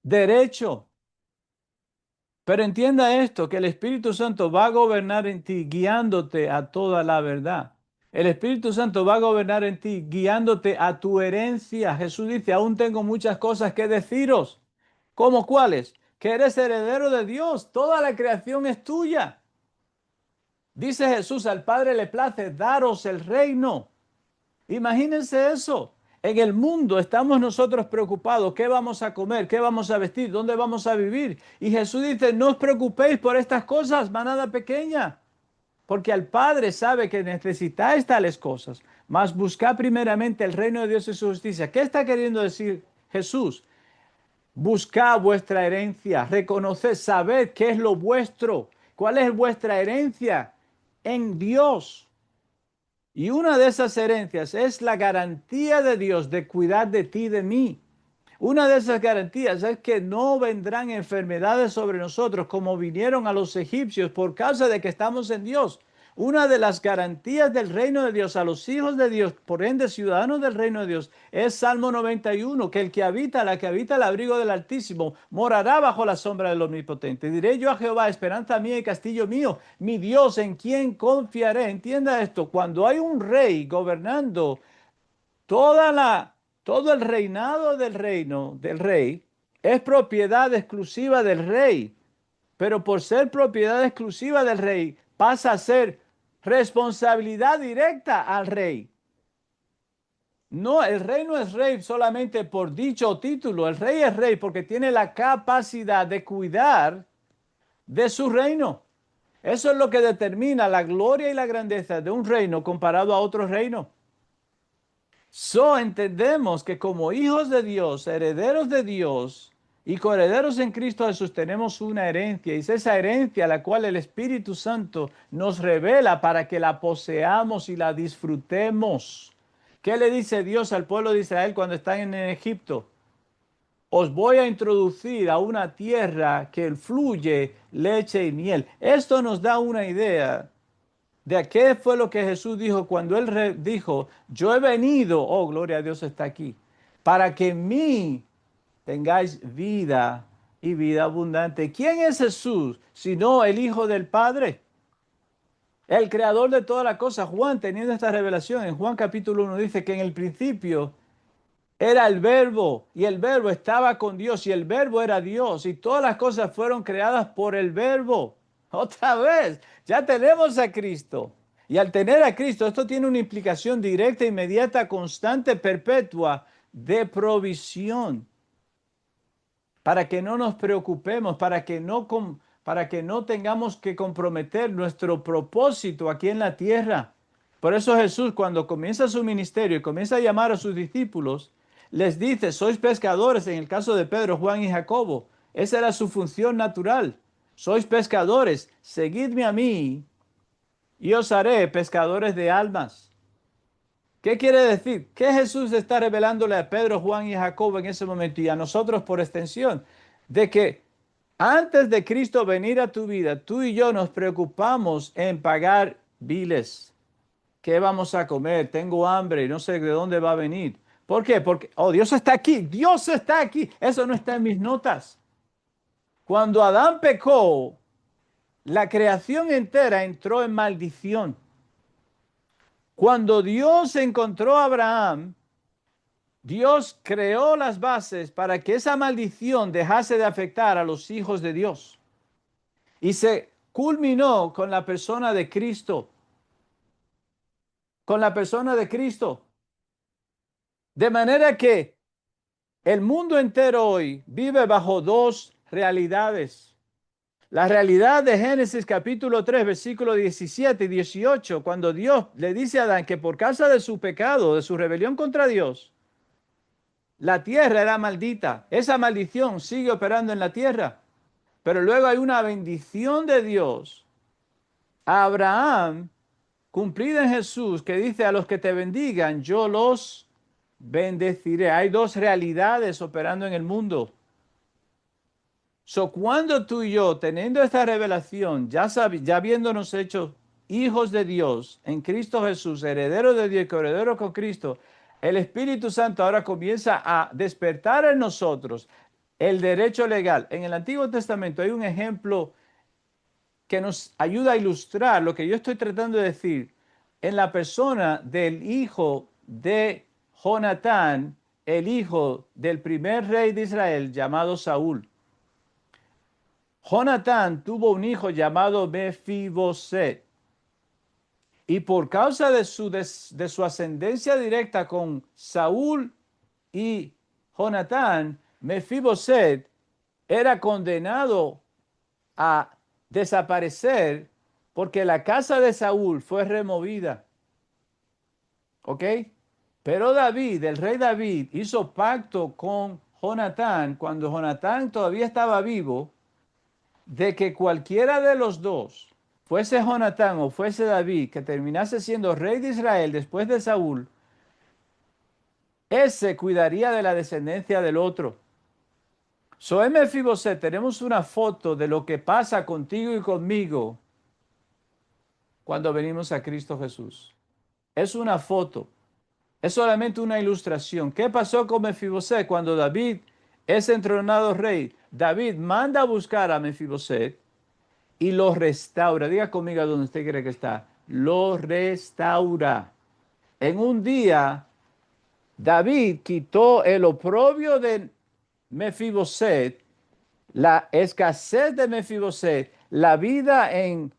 derecho. Pero entienda esto, que el Espíritu Santo va a gobernar en ti, guiándote a toda la verdad. El Espíritu Santo va a gobernar en ti, guiándote a tu herencia. Jesús dice, aún tengo muchas cosas que deciros. ¿Cómo cuáles? Que eres heredero de Dios. Toda la creación es tuya. Dice Jesús, al Padre le place daros el reino. Imagínense eso. En el mundo estamos nosotros preocupados. ¿Qué vamos a comer? ¿Qué vamos a vestir? ¿Dónde vamos a vivir? Y Jesús dice, no os preocupéis por estas cosas, manada pequeña, porque al Padre sabe que necesitáis tales cosas. Mas buscad primeramente el reino de Dios y su justicia. ¿Qué está queriendo decir Jesús? Buscad vuestra herencia, reconoced, sabed qué es lo vuestro. ¿Cuál es vuestra herencia? En Dios. Y una de esas herencias es la garantía de Dios de cuidar de ti y de mí. Una de esas garantías es que no vendrán enfermedades sobre nosotros como vinieron a los egipcios por causa de que estamos en Dios. Una de las garantías del reino de Dios a los hijos de Dios, por ende ciudadanos del reino de Dios, es Salmo 91, que el que habita, la que habita el abrigo del Altísimo, morará bajo la sombra del Omnipotente. Diré yo a Jehová, esperanza mía y castillo mío, mi Dios, en quien confiaré. Entienda esto, cuando hay un rey gobernando todo el reinado del reino del rey es propiedad exclusiva del rey, pero por ser propiedad exclusiva del rey pasa a ser responsabilidad directa al rey. No, el rey no es rey solamente por dicho título, el rey es rey porque tiene la capacidad de cuidar de su reino. Eso es lo que determina la gloria y la grandeza de un reino comparado a otro reino. Entendemos que como hijos de Dios, herederos de Dios y coherederos en Cristo Jesús, tenemos una herencia. Y es esa herencia la cual el Espíritu Santo nos revela para que la poseamos y la disfrutemos. ¿Qué le dice Dios al pueblo de Israel cuando están en Egipto? Os voy a introducir a una tierra que fluye leche y miel. Esto nos da una idea de qué fue lo que Jesús dijo cuando él dijo, yo he venido, gloria a Dios está aquí, para que en mí tengáis vida y vida abundante. ¿Quién es Jesús sino el Hijo del Padre? El creador de todas las cosas. Juan, teniendo esta revelación, en Juan capítulo 1 dice que en el principio era el verbo y el verbo estaba con Dios y el verbo era Dios y todas las cosas fueron creadas por el verbo. Otra vez, ya tenemos a Cristo. Y al tener a Cristo, esto tiene una implicación directa, inmediata, constante, perpetua de provisión. Para que no nos preocupemos, para que no tengamos que comprometer nuestro propósito aquí en la tierra. Por eso Jesús, cuando comienza su ministerio y comienza a llamar a sus discípulos, les dice, sois pescadores, en el caso de Pedro, Juan y Jacobo. Esa era su función natural. Sois pescadores, seguidme a mí y os haré pescadores de almas. ¿Qué quiere decir? ¿Qué Jesús está revelándole a Pedro, Juan y Jacobo en ese momento y a nosotros por extensión? De que antes de Cristo venir a tu vida, tú y yo nos preocupamos en pagar biles. ¿Qué vamos a comer? Tengo hambre, no sé de dónde va a venir. ¿Por qué? Porque, oh, Dios está aquí, Dios está aquí. Eso no está en mis notas. Cuando Adán pecó, la creación entera entró en maldición. Cuando Dios encontró a Abraham, Dios creó las bases para que esa maldición dejase de afectar a los hijos de Dios. Y se culminó con la persona de Cristo. Con la persona de Cristo. De manera que el mundo entero hoy vive bajo dos realidades. La realidad de Génesis capítulo 3, versículos 17 y 18, cuando Dios le dice a Adán que por causa de su pecado, de su rebelión contra Dios, la tierra era maldita. Esa maldición sigue operando en la tierra. Pero luego hay una bendición de Dios a Abraham, cumplida en Jesús, que dice a los que te bendigan, yo los bendeciré. Hay dos realidades operando en el mundo. Cuando tú y yo, teniendo esta revelación, ya habiéndonos hecho hijos de Dios en Cristo Jesús, herederos de Dios, coherederos con Cristo, el Espíritu Santo ahora comienza a despertar en nosotros el derecho legal. En el Antiguo Testamento hay un ejemplo que nos ayuda a ilustrar lo que yo estoy tratando de decir en la persona del hijo de Jonatán, el hijo del primer rey de Israel llamado Saúl. Jonatán tuvo un hijo llamado Mefiboset. Y por causa de su ascendencia directa con Saúl y Jonatán, Mefiboset era condenado a desaparecer porque la casa de Saúl fue removida. ¿Ok? Pero David, el rey David, hizo pacto con Jonatán cuando Jonatán todavía estaba vivo, de que cualquiera de los dos, fuese Jonatán o fuese David, que terminase siendo rey de Israel después de Saúl, ese cuidaría de la descendencia del otro. En Mefiboset tenemos una foto de lo que pasa contigo y conmigo cuando venimos a Cristo Jesús. Es una foto, es solamente una ilustración. ¿Qué pasó con Mefiboset cuando David es entronado rey? David manda a buscar a Mefiboset y lo restaura. Diga conmigo donde usted cree que está. Lo restaura. En un día, David quitó el oprobio de Mefiboset, la escasez de Mefiboset, la vida en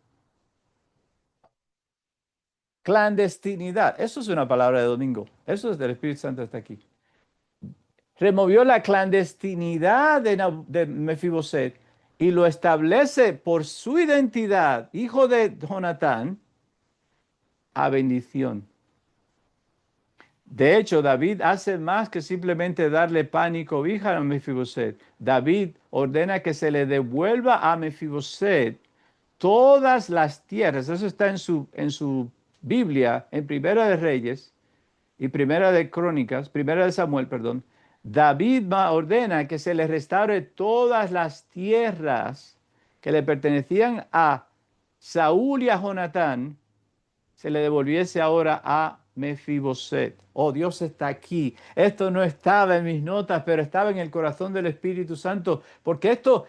clandestinidad. Eso es una palabra de domingo. Eso es del Espíritu Santo, está aquí. Removió la clandestinidad de Mefiboset y lo establece por su identidad, hijo de Jonatán, a bendición. De hecho, David hace más que simplemente darle pan y cobija a Mefiboset. David ordena que se le devuelva a Mefiboset todas las tierras. Eso está en su Biblia, en Primera de Reyes y Primera de Crónicas, Primera de Samuel, perdón. David ordena que se le restaure todas las tierras que le pertenecían a Saúl y a Jonatán, se le devolviese ahora a Mefiboset. Oh, Dios está aquí. Esto no estaba en mis notas, pero estaba en el corazón del Espíritu Santo, porque esto,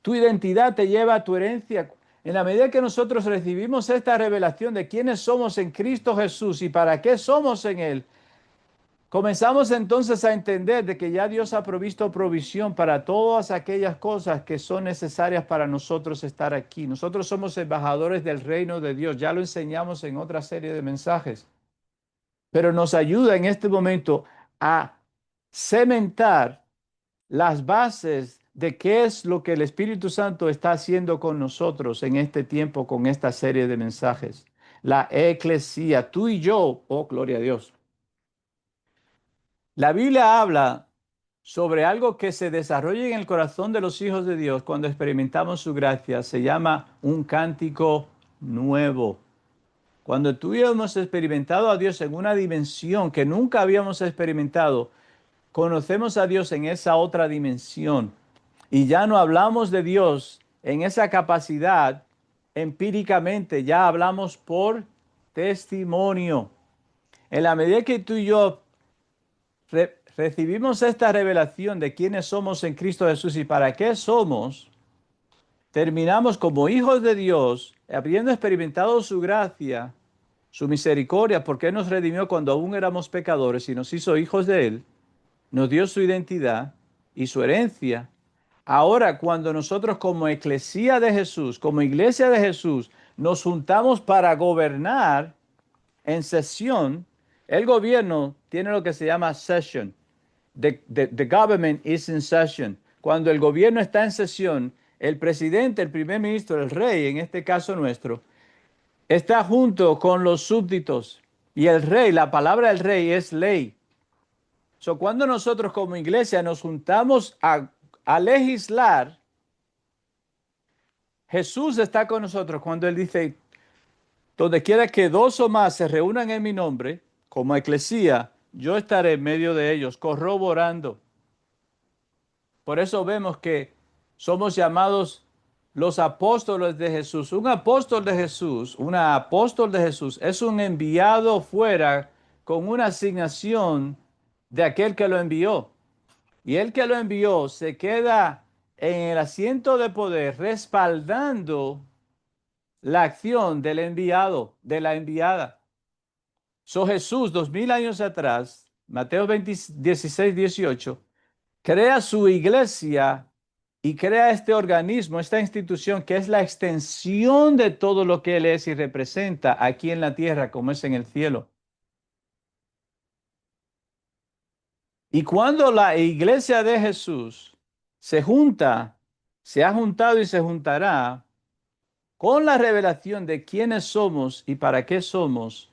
tu identidad te lleva a tu herencia. En la medida que nosotros recibimos esta revelación de quiénes somos en Cristo Jesús y para qué somos en Él, comenzamos entonces a entender de que ya Dios ha provisto provisión para todas aquellas cosas que son necesarias para nosotros estar aquí. Nosotros somos embajadores del reino de Dios, ya lo enseñamos en otra serie de mensajes, pero nos ayuda en este momento a cementar las bases de qué es lo que el Espíritu Santo está haciendo con nosotros en este tiempo, con esta serie de mensajes. La eclesía, tú y yo, oh gloria a Dios. La Biblia habla sobre algo que se desarrolla en el corazón de los hijos de Dios cuando experimentamos su gracia. Se llama un cántico nuevo. Cuando tú y yo hemos experimentado a Dios en una dimensión que nunca habíamos experimentado, conocemos a Dios en esa otra dimensión. Y ya no hablamos de Dios en esa capacidad empíricamente, ya hablamos por testimonio. En la medida que tú y yo recibimos esta revelación de quiénes somos en Cristo Jesús y para qué somos, terminamos como hijos de Dios, habiendo experimentado su gracia, su misericordia, porque Él nos redimió cuando aún éramos pecadores y nos hizo hijos de Él, nos dio su identidad y su herencia. Ahora, cuando nosotros como eclesía de Jesús, como iglesia de Jesús, nos juntamos para gobernar en sesión, el gobierno tiene lo que se llama session. The government is in session. Cuando el gobierno está en sesión, el presidente, el primer ministro, el rey, en este caso nuestro, está junto con los súbditos. Y el rey, la palabra del rey es ley. So, cuando nosotros como iglesia nos juntamos a legislar, Jesús está con nosotros cuando Él dice, donde quiera que dos o más se reúnan en mi nombre, como eclesía, yo estaré en medio de ellos, corroborando. Por eso vemos que somos llamados los apóstoles de Jesús. Un apóstol de Jesús, una apóstol de Jesús, es un enviado fuera con una asignación de aquel que lo envió. Y el que lo envió se queda en el asiento de poder respaldando la acción del enviado, de la enviada. Jesús, 2000 años atrás, Mateo 16, 18, crea su iglesia y crea este organismo, esta institución que es la extensión de todo lo que Él es y representa aquí en la tierra como es en el cielo. Y cuando la iglesia de Jesús se junta, se ha juntado y se juntará con la revelación de quiénes somos y para qué somos,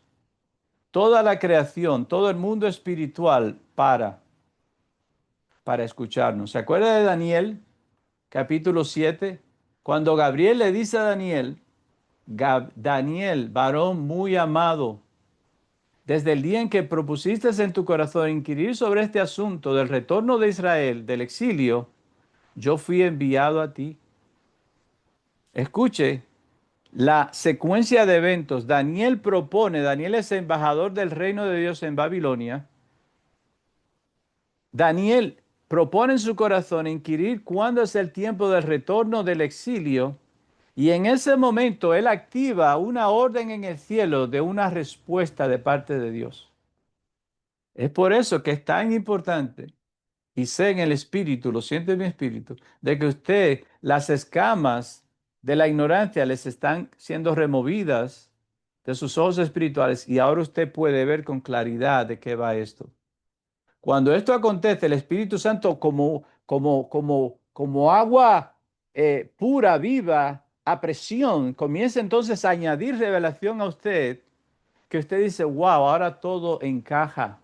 toda la creación, todo el mundo espiritual para escucharnos. ¿Se acuerda de Daniel, capítulo 7? Cuando Gabriel le dice a Daniel, Daniel, varón muy amado, desde el día en que propusiste en tu corazón inquirir sobre este asunto del retorno de Israel, del exilio, yo fui enviado a ti. Escuche la secuencia de eventos. Daniel es embajador del reino de Dios en Babilonia. Daniel propone en su corazón inquirir cuándo es el tiempo del retorno del exilio y en ese momento él activa una orden en el cielo de una respuesta de parte de Dios. Es por eso que es tan importante y sé en el espíritu, lo siento en mi espíritu, de que usted, las escamas de la ignorancia les están siendo removidas de sus ojos espirituales y ahora usted puede ver con claridad de qué va esto. Cuando esto acontece, el Espíritu Santo como agua pura, viva, a presión, comienza entonces a añadir revelación a usted, que usted dice, wow, ahora todo encaja.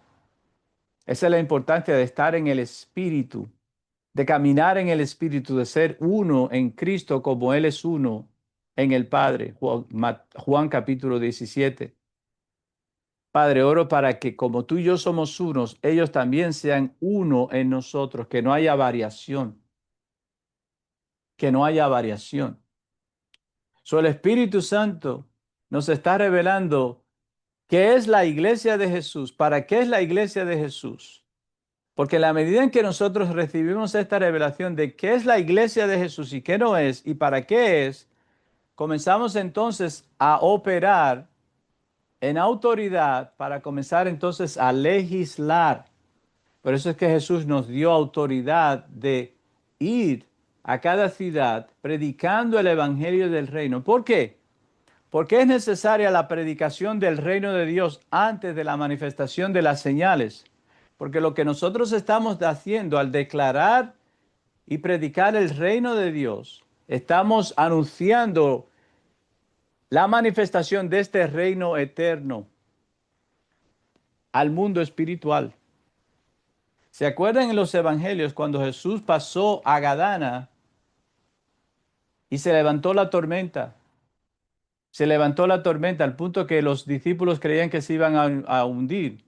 Esa es la importancia de estar en el Espíritu, de caminar en el Espíritu, de ser uno en Cristo como Él es uno en el Padre. Juan capítulo 17. Padre, oro para que como tú y yo somos unos, ellos también sean uno en nosotros, que no haya variación, que no haya variación. El Espíritu Santo nos está revelando ¿Qué es la iglesia de Jesús? ¿Para qué es la iglesia de Jesús? Porque en la medida en que nosotros recibimos esta revelación de qué es la iglesia de Jesús y qué no es y para qué es, comenzamos entonces a operar en autoridad para comenzar entonces a legislar. Por eso es que Jesús nos dio autoridad de ir a cada ciudad predicando el evangelio del reino. ¿Por qué? Porque es necesaria la predicación del reino de Dios antes de la manifestación de las señales. Porque lo que nosotros estamos haciendo al declarar y predicar el reino de Dios, estamos anunciando la manifestación de este reino eterno al mundo espiritual. ¿Se acuerdan en los evangelios cuando Jesús pasó a Gadara y se levantó la tormenta? Se levantó la tormenta al punto que los discípulos creían que se iban a hundir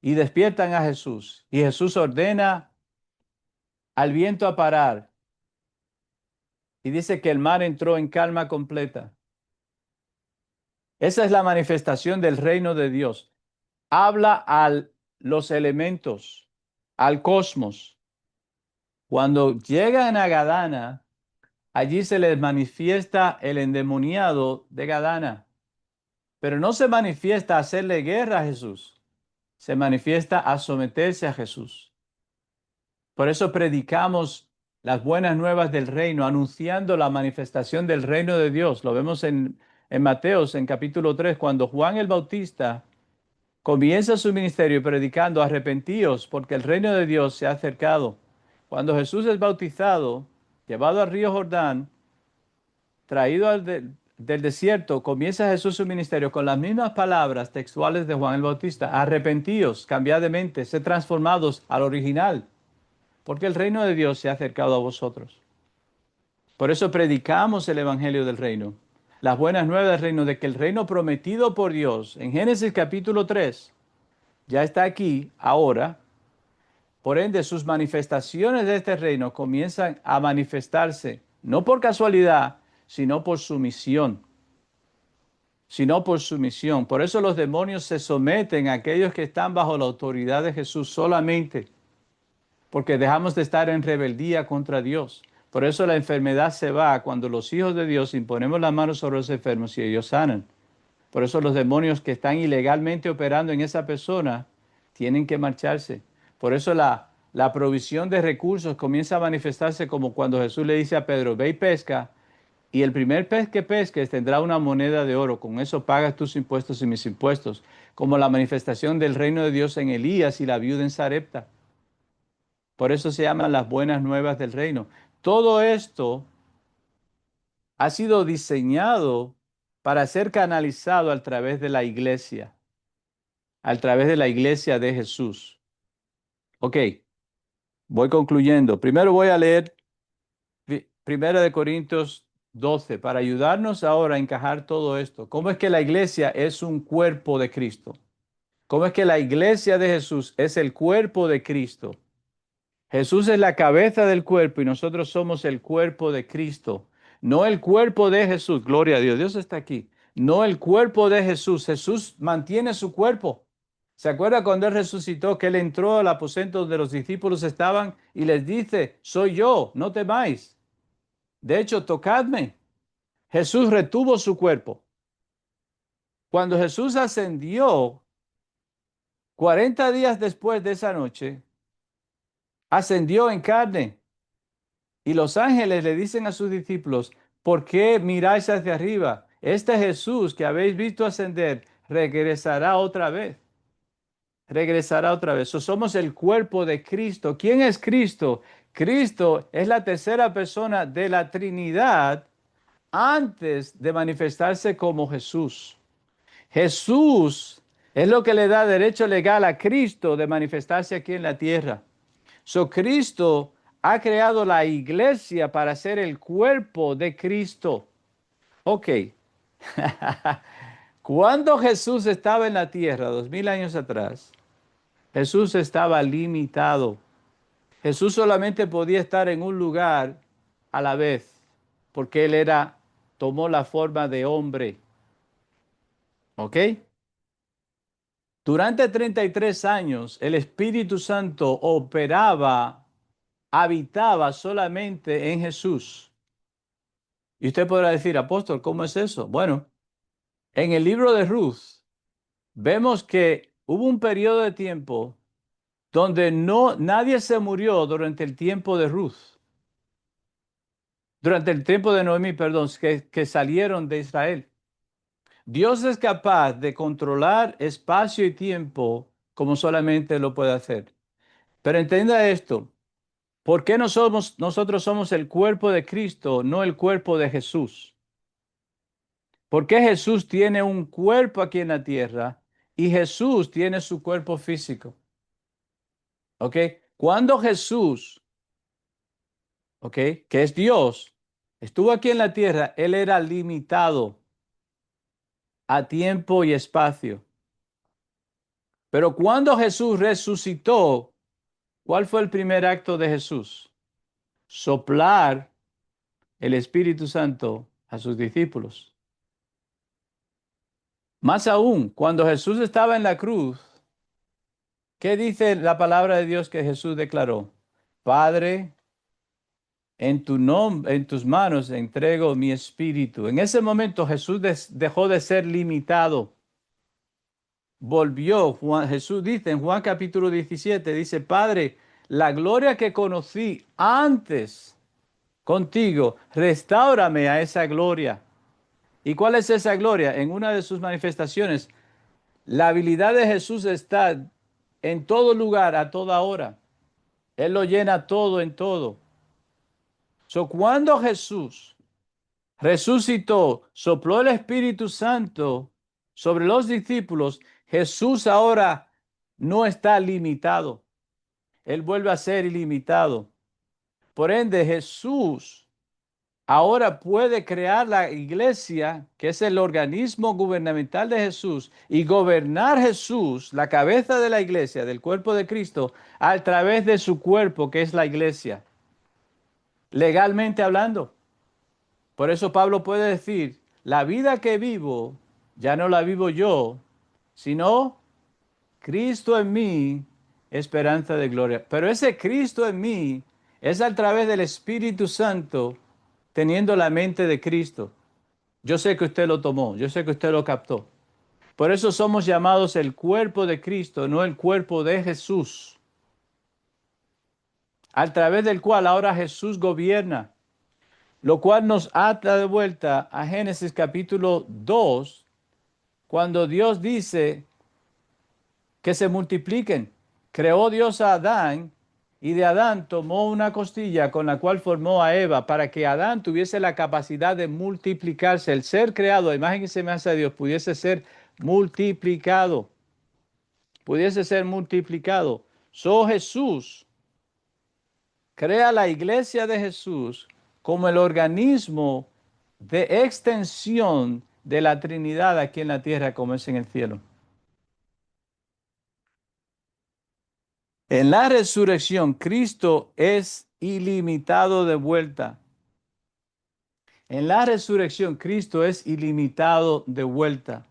y despiertan a Jesús. Y Jesús ordena al viento a parar y dice que el mar entró en calma completa. Esa es la manifestación del reino de Dios. Habla a los elementos, al cosmos. Cuando llegan a Gadara, allí se les manifiesta el endemoniado de Gadara, pero no se manifiesta a hacerle guerra a Jesús, se manifiesta a someterse a Jesús. Por eso predicamos las buenas nuevas del reino, anunciando la manifestación del reino de Dios. Lo vemos en Mateos, en capítulo 3, cuando Juan el Bautista comienza su ministerio predicando, arrepentíos, porque el reino de Dios se ha acercado. Cuando Jesús es bautizado, llevado al río Jordán, traído del desierto, comienza Jesús su ministerio con las mismas palabras textuales de Juan el Bautista. Arrepentíos, cambiad de mente, sed transformados al original, porque el reino de Dios se ha acercado a vosotros. Por eso predicamos el evangelio del reino, las buenas nuevas del reino, de que el reino prometido por Dios en Génesis capítulo 3 ya está aquí ahora. Por ende, sus manifestaciones de este reino comienzan a manifestarse, no por casualidad, sino por sumisión. Sino por sumisión. Por eso los demonios se someten a aquellos que están bajo la autoridad de Jesús solamente, porque dejamos de estar en rebeldía contra Dios. Por eso la enfermedad se va cuando los hijos de Dios imponemos las manos sobre los enfermos y ellos sanan. Por eso los demonios que están ilegalmente operando en esa persona tienen que marcharse. Por eso la provisión de recursos comienza a manifestarse como cuando Jesús le dice a Pedro, ve y pesca, y el primer pez que pesques tendrá una moneda de oro. Con eso pagas tus impuestos y mis impuestos. Como la manifestación del reino de Dios en Elías y la viuda en Sarepta. Por eso se llaman las buenas nuevas del reino. Todo esto ha sido diseñado para ser canalizado a través de la iglesia, a través de la iglesia de Jesús. Ok, voy concluyendo. Primero voy a leer Primera de Corintios 12 para ayudarnos ahora a encajar todo esto. ¿Cómo es que la iglesia es un cuerpo de Cristo? ¿Cómo es que la iglesia de Jesús es el cuerpo de Cristo? Jesús es la cabeza del cuerpo y nosotros somos el cuerpo de Cristo. No el cuerpo de Jesús. Gloria a Dios. Dios está aquí. No el cuerpo de Jesús. Jesús mantiene su cuerpo. ¿Se acuerda cuando Él resucitó que Él entró al aposento donde los discípulos estaban y les dice, soy yo, no temáis? De hecho, tocadme. Jesús retuvo su cuerpo. Cuando Jesús ascendió, 40 días después de esa noche, ascendió en carne. Y los ángeles le dicen a sus discípulos, ¿por qué miráis hacia arriba? Este Jesús que habéis visto ascender regresará otra vez. Regresará otra vez. Somos el cuerpo de Cristo. ¿Quién es Cristo? Cristo es la tercera persona de la Trinidad antes de manifestarse como Jesús. Jesús es lo que le da derecho legal a Cristo de manifestarse aquí en la tierra. Cristo ha creado la iglesia para ser el cuerpo de Cristo. Ok. Cuando Jesús estaba en la tierra, 2000 años atrás, Jesús estaba limitado. Jesús solamente podía estar en un lugar a la vez, porque tomó la forma de hombre. ¿Ok? Durante 33 años, el Espíritu Santo operaba, habitaba solamente en Jesús. Y usted podrá decir, apóstol, ¿cómo es eso? Bueno, en el libro de Ruth vemos que hubo un periodo de tiempo donde nadie se murió durante el tiempo de Ruth, durante el tiempo de Noemí, perdón, que salieron de Israel. Dios es capaz de controlar espacio y tiempo como solamente lo puede hacer. Pero entienda esto, ¿por qué nosotros somos el cuerpo de Cristo, no el cuerpo de Jesús? ¿Por qué Jesús tiene un cuerpo aquí en la tierra y Jesús tiene su cuerpo físico? ¿Ok? Cuando Jesús, ¿ok? Que es Dios, estuvo aquí en la tierra, Él era limitado a tiempo y espacio. Pero cuando Jesús resucitó, ¿cuál fue el primer acto de Jesús? Soplar el Espíritu Santo a sus discípulos. Más aún, cuando Jesús estaba en la cruz, ¿qué dice la palabra de Dios que Jesús declaró? Padre, en tu nombre, en tus manos entrego mi espíritu. En ese momento Jesús dejó de ser limitado. Volvió, Jesús dice en Juan capítulo 17, dice, Padre, la gloria que conocí antes contigo, restáurame a esa gloria. ¿Y cuál es esa gloria? En una de sus manifestaciones, la habilidad de Jesús está en todo lugar, a toda hora. Él lo llena todo en todo. Cuando Jesús resucitó, sopló el Espíritu Santo sobre los discípulos, Jesús ahora no está limitado. Él vuelve a ser ilimitado. Por ende, Jesús ahora puede crear la iglesia, que es el organismo gubernamental de Jesús, y gobernar Jesús, la cabeza de la iglesia, del cuerpo de Cristo, a través de su cuerpo, que es la iglesia, legalmente hablando. Por eso Pablo puede decir, la vida que vivo, ya no la vivo yo, sino Cristo en mí, esperanza de gloria. Pero ese Cristo en mí es a través del Espíritu Santo, teniendo la mente de Cristo. Yo sé que usted lo tomó, yo sé que usted lo captó. Por eso somos llamados el cuerpo de Cristo, no el cuerpo de Jesús, a través del cual ahora Jesús gobierna, lo cual nos ata de vuelta a Génesis capítulo 2, cuando Dios dice que se multipliquen. Creó Dios a Adán y de Adán tomó una costilla con la cual formó a Eva para que Adán tuviese la capacidad de multiplicarse. El ser creado a imagen y semejanza de Dios pudiese ser multiplicado. Pudiese ser multiplicado. Jesús crea la iglesia de Jesús como el organismo de extensión de la Trinidad aquí en la tierra como es en el cielo. En la resurrección, Cristo es ilimitado de vuelta. En la resurrección, Cristo es ilimitado de vuelta.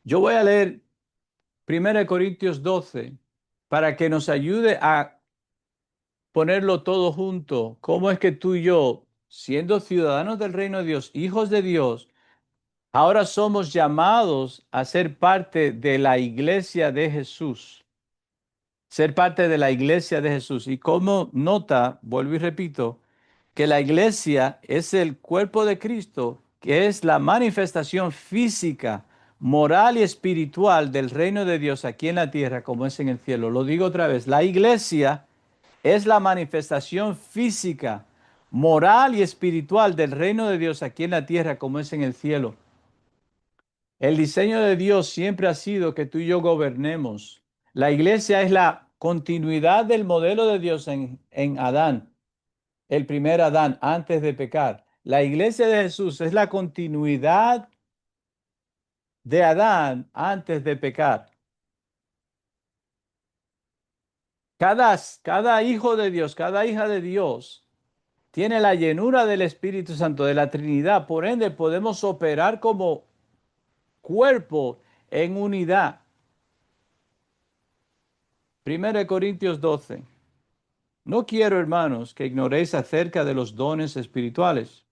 Yo voy a leer 1 Corintios 12 para que nos ayude a ponerlo todo junto. ¿Cómo es que tú y yo, siendo ciudadanos del reino de Dios, hijos de Dios, ahora somos llamados a ser parte de la iglesia de Jesús? Ser parte de la iglesia de Jesús. Y como nota, vuelvo y repito, que la iglesia es el cuerpo de Cristo, que es la manifestación física, moral y espiritual del reino de Dios aquí en la tierra como es en el cielo. Lo digo otra vez, la iglesia es la manifestación física, moral y espiritual del reino de Dios aquí en la tierra como es en el cielo. El diseño de Dios siempre ha sido que tú y yo gobernemos. La iglesia es la continuidad del modelo de Dios en Adán, el primer Adán antes de pecar. La iglesia de Jesús es la continuidad de Adán antes de pecar. Cada hijo de Dios, cada hija de Dios tiene la llenura del Espíritu Santo, de la Trinidad. Por ende, podemos operar como cuerpo en unidad. 1 Corintios 12. No quiero, hermanos, que ignoréis acerca de los dones espirituales.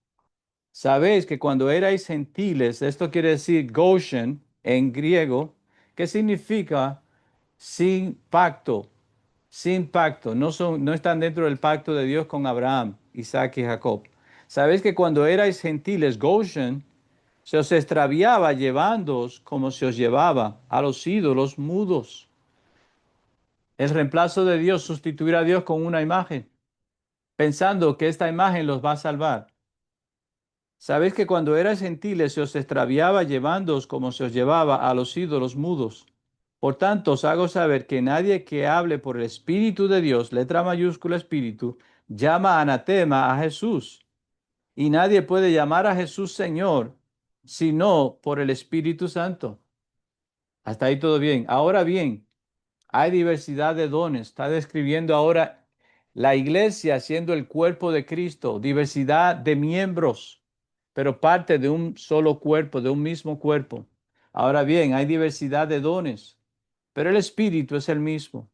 Sabéis que cuando erais gentiles, esto quiere decir Goshen en griego, que significa sin pacto, sin pacto, no están dentro del pacto de Dios con Abraham, Isaac y Jacob. Sabéis que cuando erais gentiles, Goshen, se os extraviaba llevándoos como se os llevaba a los ídolos mudos. El reemplazo de Dios, sustituir a Dios con una imagen, pensando que esta imagen los va a salvar. Sabéis que cuando erais gentiles se os extraviaba llevándoos como se os llevaba a los ídolos mudos. Por tanto, os hago saber que nadie que hable por el Espíritu de Dios, letra mayúscula Espíritu, llama anatema a Jesús. Y nadie puede llamar a Jesús Señor, sino por el Espíritu Santo. Hasta ahí todo bien. Ahora bien, hay diversidad de dones. Está describiendo ahora la iglesia siendo el cuerpo de Cristo, diversidad de miembros, pero parte de un solo cuerpo, de un mismo cuerpo. Ahora bien, hay diversidad de dones, pero el Espíritu es el mismo.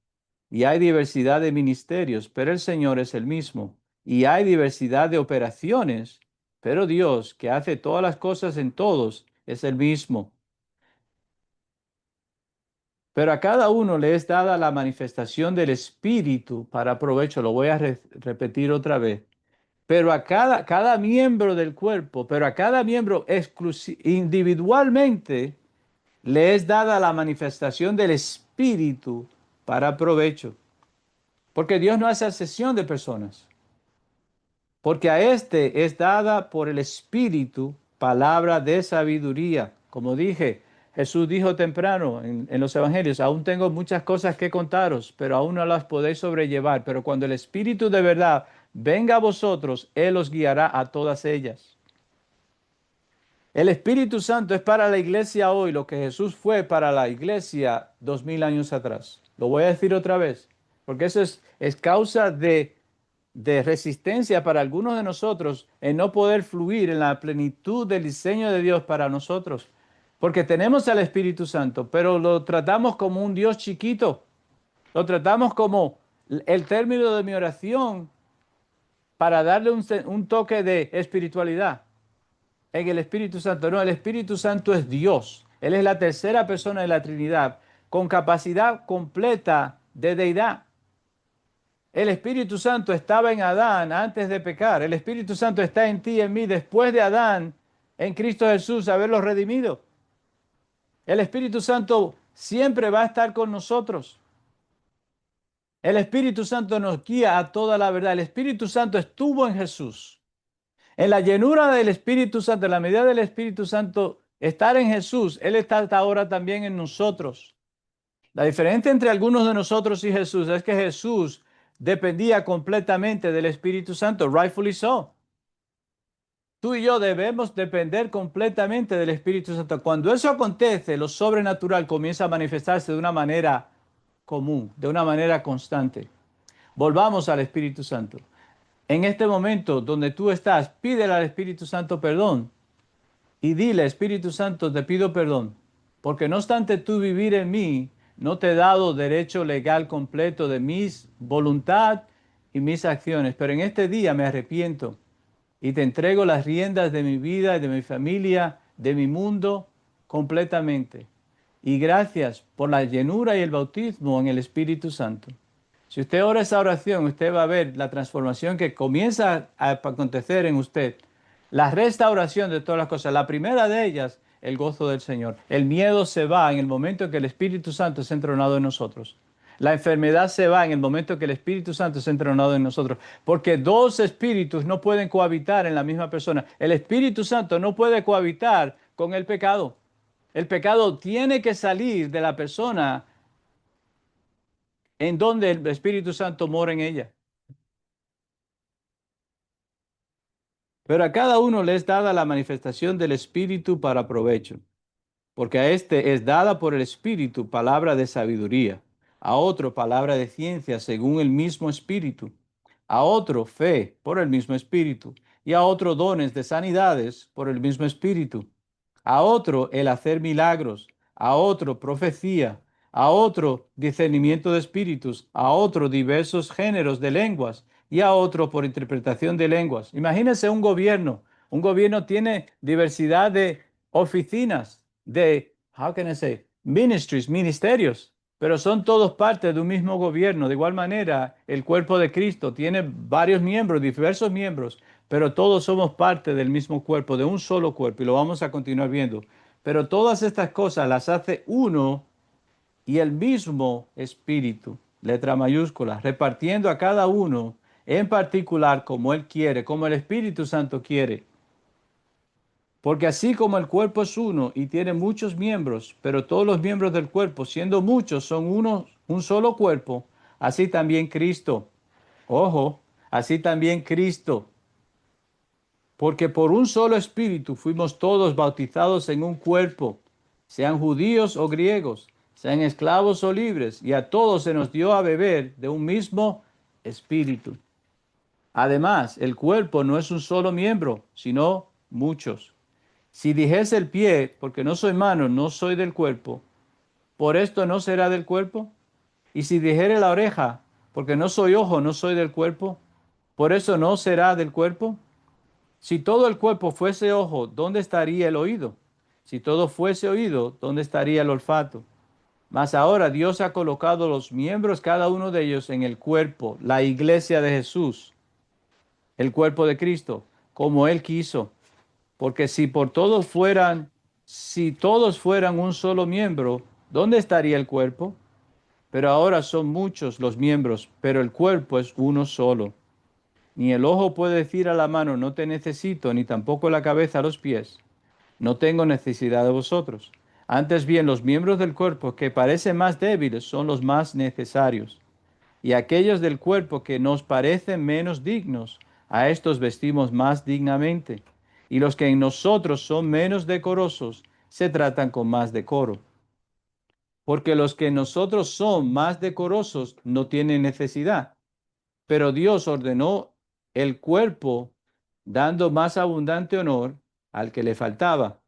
Y hay diversidad de ministerios, pero el Señor es el mismo. Y hay diversidad de operaciones, pero Dios, que hace todas las cosas en todos, es el mismo. Pero a cada uno le es dada la manifestación del Espíritu para provecho. Lo voy a repetir otra vez. Pero a cada miembro del cuerpo, pero a cada miembro individualmente le es dada la manifestación del Espíritu para provecho. Porque Dios no hace acepción de personas. Porque a este es dada por el Espíritu palabra de sabiduría. Como dije, Jesús dijo temprano en los evangelios, aún tengo muchas cosas que contaros, pero aún no las podéis sobrellevar. Pero cuando el Espíritu de verdad venga a vosotros, Él os guiará a todas ellas. El Espíritu Santo es para la iglesia hoy lo que Jesús fue para la iglesia 2000 años atrás. Lo voy a decir otra vez, porque eso es causa de resistencia para algunos de nosotros en no poder fluir en la plenitud del diseño de Dios para nosotros. Porque tenemos al Espíritu Santo, pero lo tratamos como un Dios chiquito. Lo tratamos como el término de mi oración para darle un toque de espiritualidad en el Espíritu Santo. No, el Espíritu Santo es Dios. Él es la tercera persona de la Trinidad, con capacidad completa de deidad. El Espíritu Santo estaba en Adán antes de pecar. El Espíritu Santo está en ti y en mí después de Adán, en Cristo Jesús, haberlo redimido. El Espíritu Santo siempre va a estar con nosotros. El Espíritu Santo nos guía a toda la verdad. El Espíritu Santo estuvo en Jesús. En la llenura del Espíritu Santo, en la medida del Espíritu Santo, estar en Jesús, Él está hasta ahora también en nosotros. La diferencia entre algunos de nosotros y Jesús es que Jesús dependía completamente del Espíritu Santo, rightfully so. Tú y yo debemos depender completamente del Espíritu Santo. Cuando eso acontece, lo sobrenatural comienza a manifestarse de una manera común, de una manera constante. Volvamos al Espíritu Santo. En este momento donde tú estás, pídele al Espíritu Santo perdón y dile, Espíritu Santo, te pido perdón, porque no obstante tú vivir en mí, no te he dado derecho legal completo de mis voluntad y mis acciones, pero en este día me arrepiento y te entrego las riendas de mi vida, de mi familia, de mi mundo completamente. Y gracias por la llenura y el bautismo en el Espíritu Santo. Si usted ora esa oración, usted va a ver la transformación que comienza a acontecer en usted. La restauración de todas las cosas. La primera de ellas, el gozo del Señor. El miedo se va en el momento en que el Espíritu Santo es entronado en nosotros. La enfermedad se va en el momento que el Espíritu Santo es entronado en nosotros. Porque dos espíritus no pueden cohabitar en la misma persona. El Espíritu Santo no puede cohabitar con el pecado. El pecado tiene que salir de la persona en donde el Espíritu Santo mora en ella. Pero a cada uno le es dada la manifestación del Espíritu para provecho, porque a este es dada por el Espíritu palabra de sabiduría, a otro palabra de ciencia según el mismo Espíritu, a otro fe por el mismo Espíritu, y a otro dones de sanidades por el mismo Espíritu, a otro el hacer milagros, a otro profecía, a otro discernimiento de espíritus, a otro diversos géneros de lenguas y a otro por interpretación de lenguas. Imagínense un gobierno. Un gobierno tiene diversidad de oficinas, de, how can I say, ministries, ministerios, pero son todos parte de un mismo gobierno. De igual manera, el cuerpo de Cristo tiene varios miembros, diversos miembros, pero todos somos parte del mismo cuerpo, de un solo cuerpo, y lo vamos a continuar viendo. Pero todas estas cosas las hace uno y el mismo Espíritu, letra mayúscula, repartiendo a cada uno en particular como Él quiere, como el Espíritu Santo quiere. Porque así como el cuerpo es uno y tiene muchos miembros, pero todos los miembros del cuerpo, siendo muchos, son uno, un solo cuerpo, así también Cristo. Ojo, así también Cristo. Porque por un solo espíritu fuimos todos bautizados en un cuerpo, sean judíos o griegos, sean esclavos o libres, y a todos se nos dio a beber de un mismo espíritu. Además, el cuerpo no es un solo miembro, sino muchos. Si dijese el pie, porque no soy mano, no soy del cuerpo, ¿por esto no será del cuerpo? Y si dijere la oreja, porque no soy ojo, no soy del cuerpo, ¿por eso no será del cuerpo? Si todo el cuerpo fuese ojo, ¿dónde estaría el oído? Si todo fuese oído, ¿dónde estaría el olfato? Mas ahora Dios ha colocado los miembros, cada uno de ellos, en el cuerpo, la iglesia de Jesús, el cuerpo de Cristo, como Él quiso. Porque si todos fueran un solo miembro, ¿dónde estaría el cuerpo? Pero ahora son muchos los miembros, pero el cuerpo es uno solo. Ni el ojo puede decir a la mano, no te necesito, ni tampoco la cabeza a los pies, no tengo necesidad de vosotros. Antes bien, los miembros del cuerpo que parecen más débiles son los más necesarios. Y aquellos del cuerpo que nos parecen menos dignos, a estos vestimos más dignamente. Y los que en nosotros son menos decorosos, se tratan con más decoro. Porque los que en nosotros son más decorosos no tienen necesidad, pero Dios ordenó el cuerpo dando más abundante honor al que le faltaba,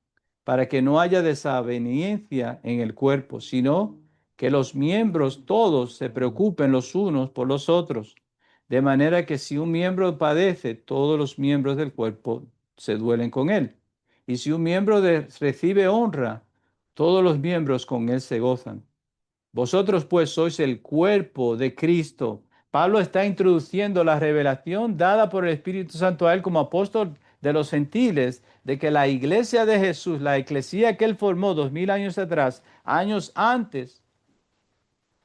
para que no haya desaveniencia en el cuerpo, sino que los miembros todos se preocupen los unos por los otros, de manera que si un miembro padece, todos los miembros del cuerpo se duelen con él. Y si un miembro recibe honra, todos los miembros con él se gozan. Vosotros pues sois el cuerpo de Cristo. Pablo está introduciendo la revelación dada por el Espíritu Santo a él como apóstol de los gentiles, de que la iglesia de Jesús, la eclesía que él formó 2000 años atrás, años antes,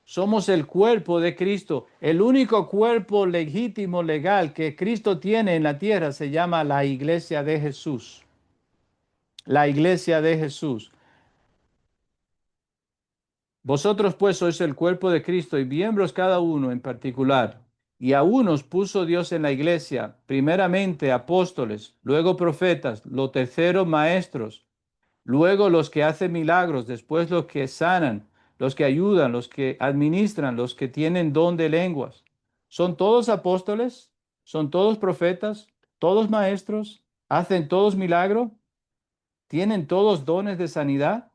somos el cuerpo de Cristo. El único cuerpo legítimo, legal que Cristo tiene en la tierra se llama la iglesia de Jesús. La iglesia de Jesús. Vosotros pues sois el cuerpo de Cristo y miembros cada uno en particular. Y a unos puso Dios en la iglesia, primeramente apóstoles, luego profetas, lo tercero maestros, luego los que hacen milagros, después los que sanan, los que ayudan, los que administran, los que tienen don de lenguas. ¿Son todos apóstoles? ¿Son todos profetas? ¿Todos maestros? ¿Hacen todos milagro? ¿Tienen todos dones de sanidad?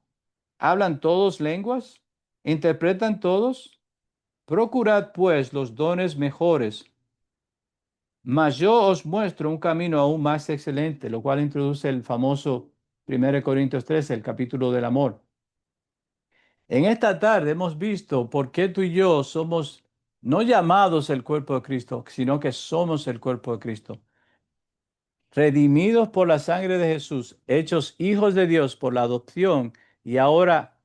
¿Hablan todos lenguas? ¿Interpretan todos? Procurad pues los dones mejores, mas yo os muestro un camino aún más excelente, lo cual introduce el famoso 1 Corintios 13, el capítulo del amor. En esta tarde hemos visto por qué tú y yo somos no llamados el cuerpo de Cristo, sino que somos el cuerpo de Cristo. Redimidos por la sangre de Jesús, hechos hijos de Dios por la adopción y ahora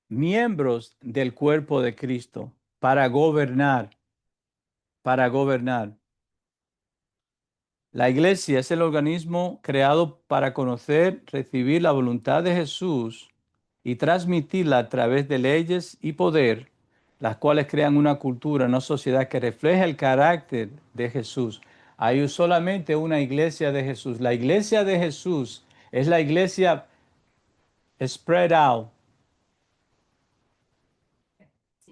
miembros del cuerpo de Cristo para gobernar, para gobernar. La iglesia es el organismo creado para conocer, recibir la voluntad de Jesús y transmitirla a través de leyes y poder, las cuales crean una cultura, una sociedad que refleja el carácter de Jesús. Hay solamente una iglesia de Jesús. La iglesia de Jesús es la iglesia spread out,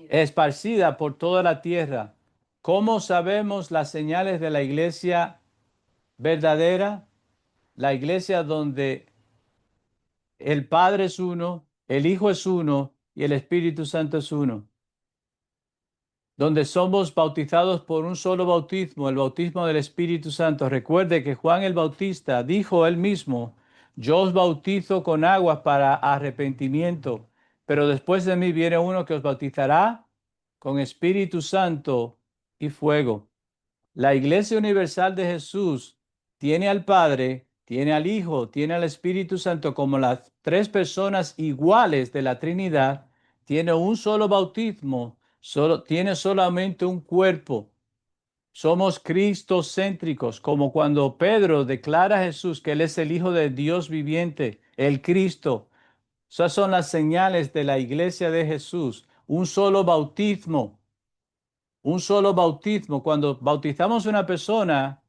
esparcida por toda la tierra. ¿Cómo sabemos las señales de la iglesia verdadera? La iglesia donde el Padre es uno, el Hijo es uno y el Espíritu Santo es uno. Donde somos bautizados por un solo bautismo, el bautismo del Espíritu Santo. Recuerde que Juan el Bautista dijo él mismo, yo os bautizo con agua para arrepentimiento, pero después de mí viene uno que os bautizará con Espíritu Santo y fuego. La Iglesia Universal de Jesús tiene al Padre, tiene al Hijo, tiene al Espíritu Santo como las tres personas iguales de la Trinidad, tiene un solo bautismo, tiene solamente un cuerpo. Somos cristocéntricos, como cuando Pedro declara a Jesús que Él es el Hijo de Dios viviente, el Cristo. Esas son las señales de la Iglesia de Jesús. Un solo bautismo. Un solo bautismo. Cuando bautizamos a una persona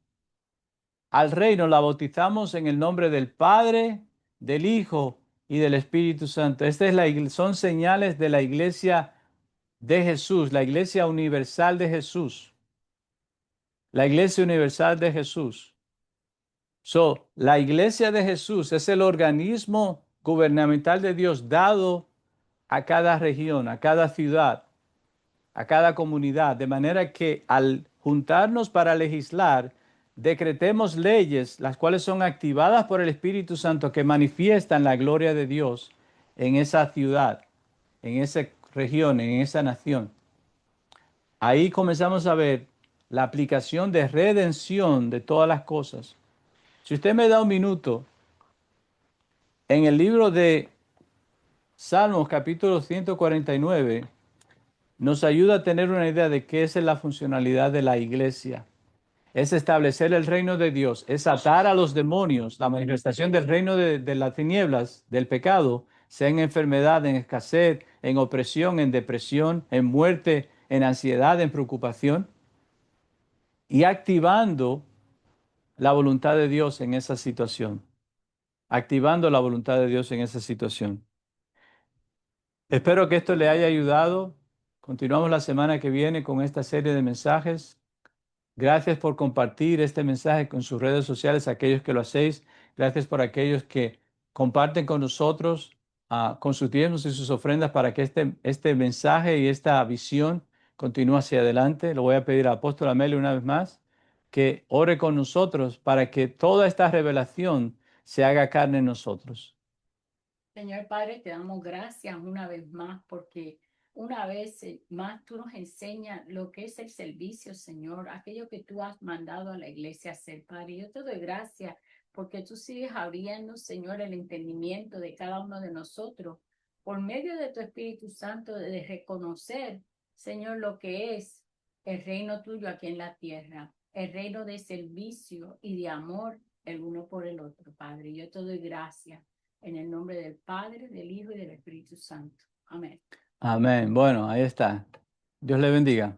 al reino, la bautizamos en el nombre del Padre, del Hijo y del Espíritu Santo. Son señales de la iglesia de Jesús, la iglesia universal de Jesús. La iglesia universal de Jesús. La iglesia de Jesús es el organismo gubernamental de Dios dado a cada región, a cada ciudad, a cada comunidad, de manera que al juntarnos para legislar, decretemos leyes, las cuales son activadas por el Espíritu Santo, que manifiestan la gloria de Dios en esa ciudad, en esa región, en esa nación. Ahí comenzamos a ver la aplicación de redención de todas las cosas. Si usted me da un minuto, en el libro de Salmos capítulo 149, nos ayuda a tener una idea de qué es la funcionalidad de la iglesia. Es establecer el reino de Dios, es atar a los demonios, la manifestación del reino de las tinieblas, del pecado, sea en enfermedad, en escasez, en opresión, en depresión, en muerte, en ansiedad, en preocupación, y activando la voluntad de Dios en esa situación, activando la voluntad de Dios en esa situación. Espero que esto le haya ayudado. Continuamos la semana que viene con esta serie de mensajes. Gracias por compartir este mensaje con sus redes sociales, aquellos que lo hacéis. Gracias por aquellos que comparten con nosotros, con sus diezmos y sus ofrendas para que este mensaje y esta visión continúe hacia adelante. Lo voy a pedir al apóstol Amelio una vez más que ore con nosotros para que toda esta revelación se haga carne en nosotros. Señor Padre, te damos gracias una vez más porque una vez más tú nos enseñas lo que es el servicio, Señor, aquello que tú has mandado a la iglesia a hacer, Padre. Yo te doy gracias porque tú sigues abriendo, Señor, el entendimiento de cada uno de nosotros por medio de tu Espíritu Santo de reconocer, Señor, lo que es el reino tuyo aquí en la tierra, el reino de servicio y de amor el uno por el otro, Padre. Yo te doy gracias. En el nombre del Padre, del Hijo y del Espíritu Santo. Amén. Amén. Bueno, ahí está. Dios le bendiga.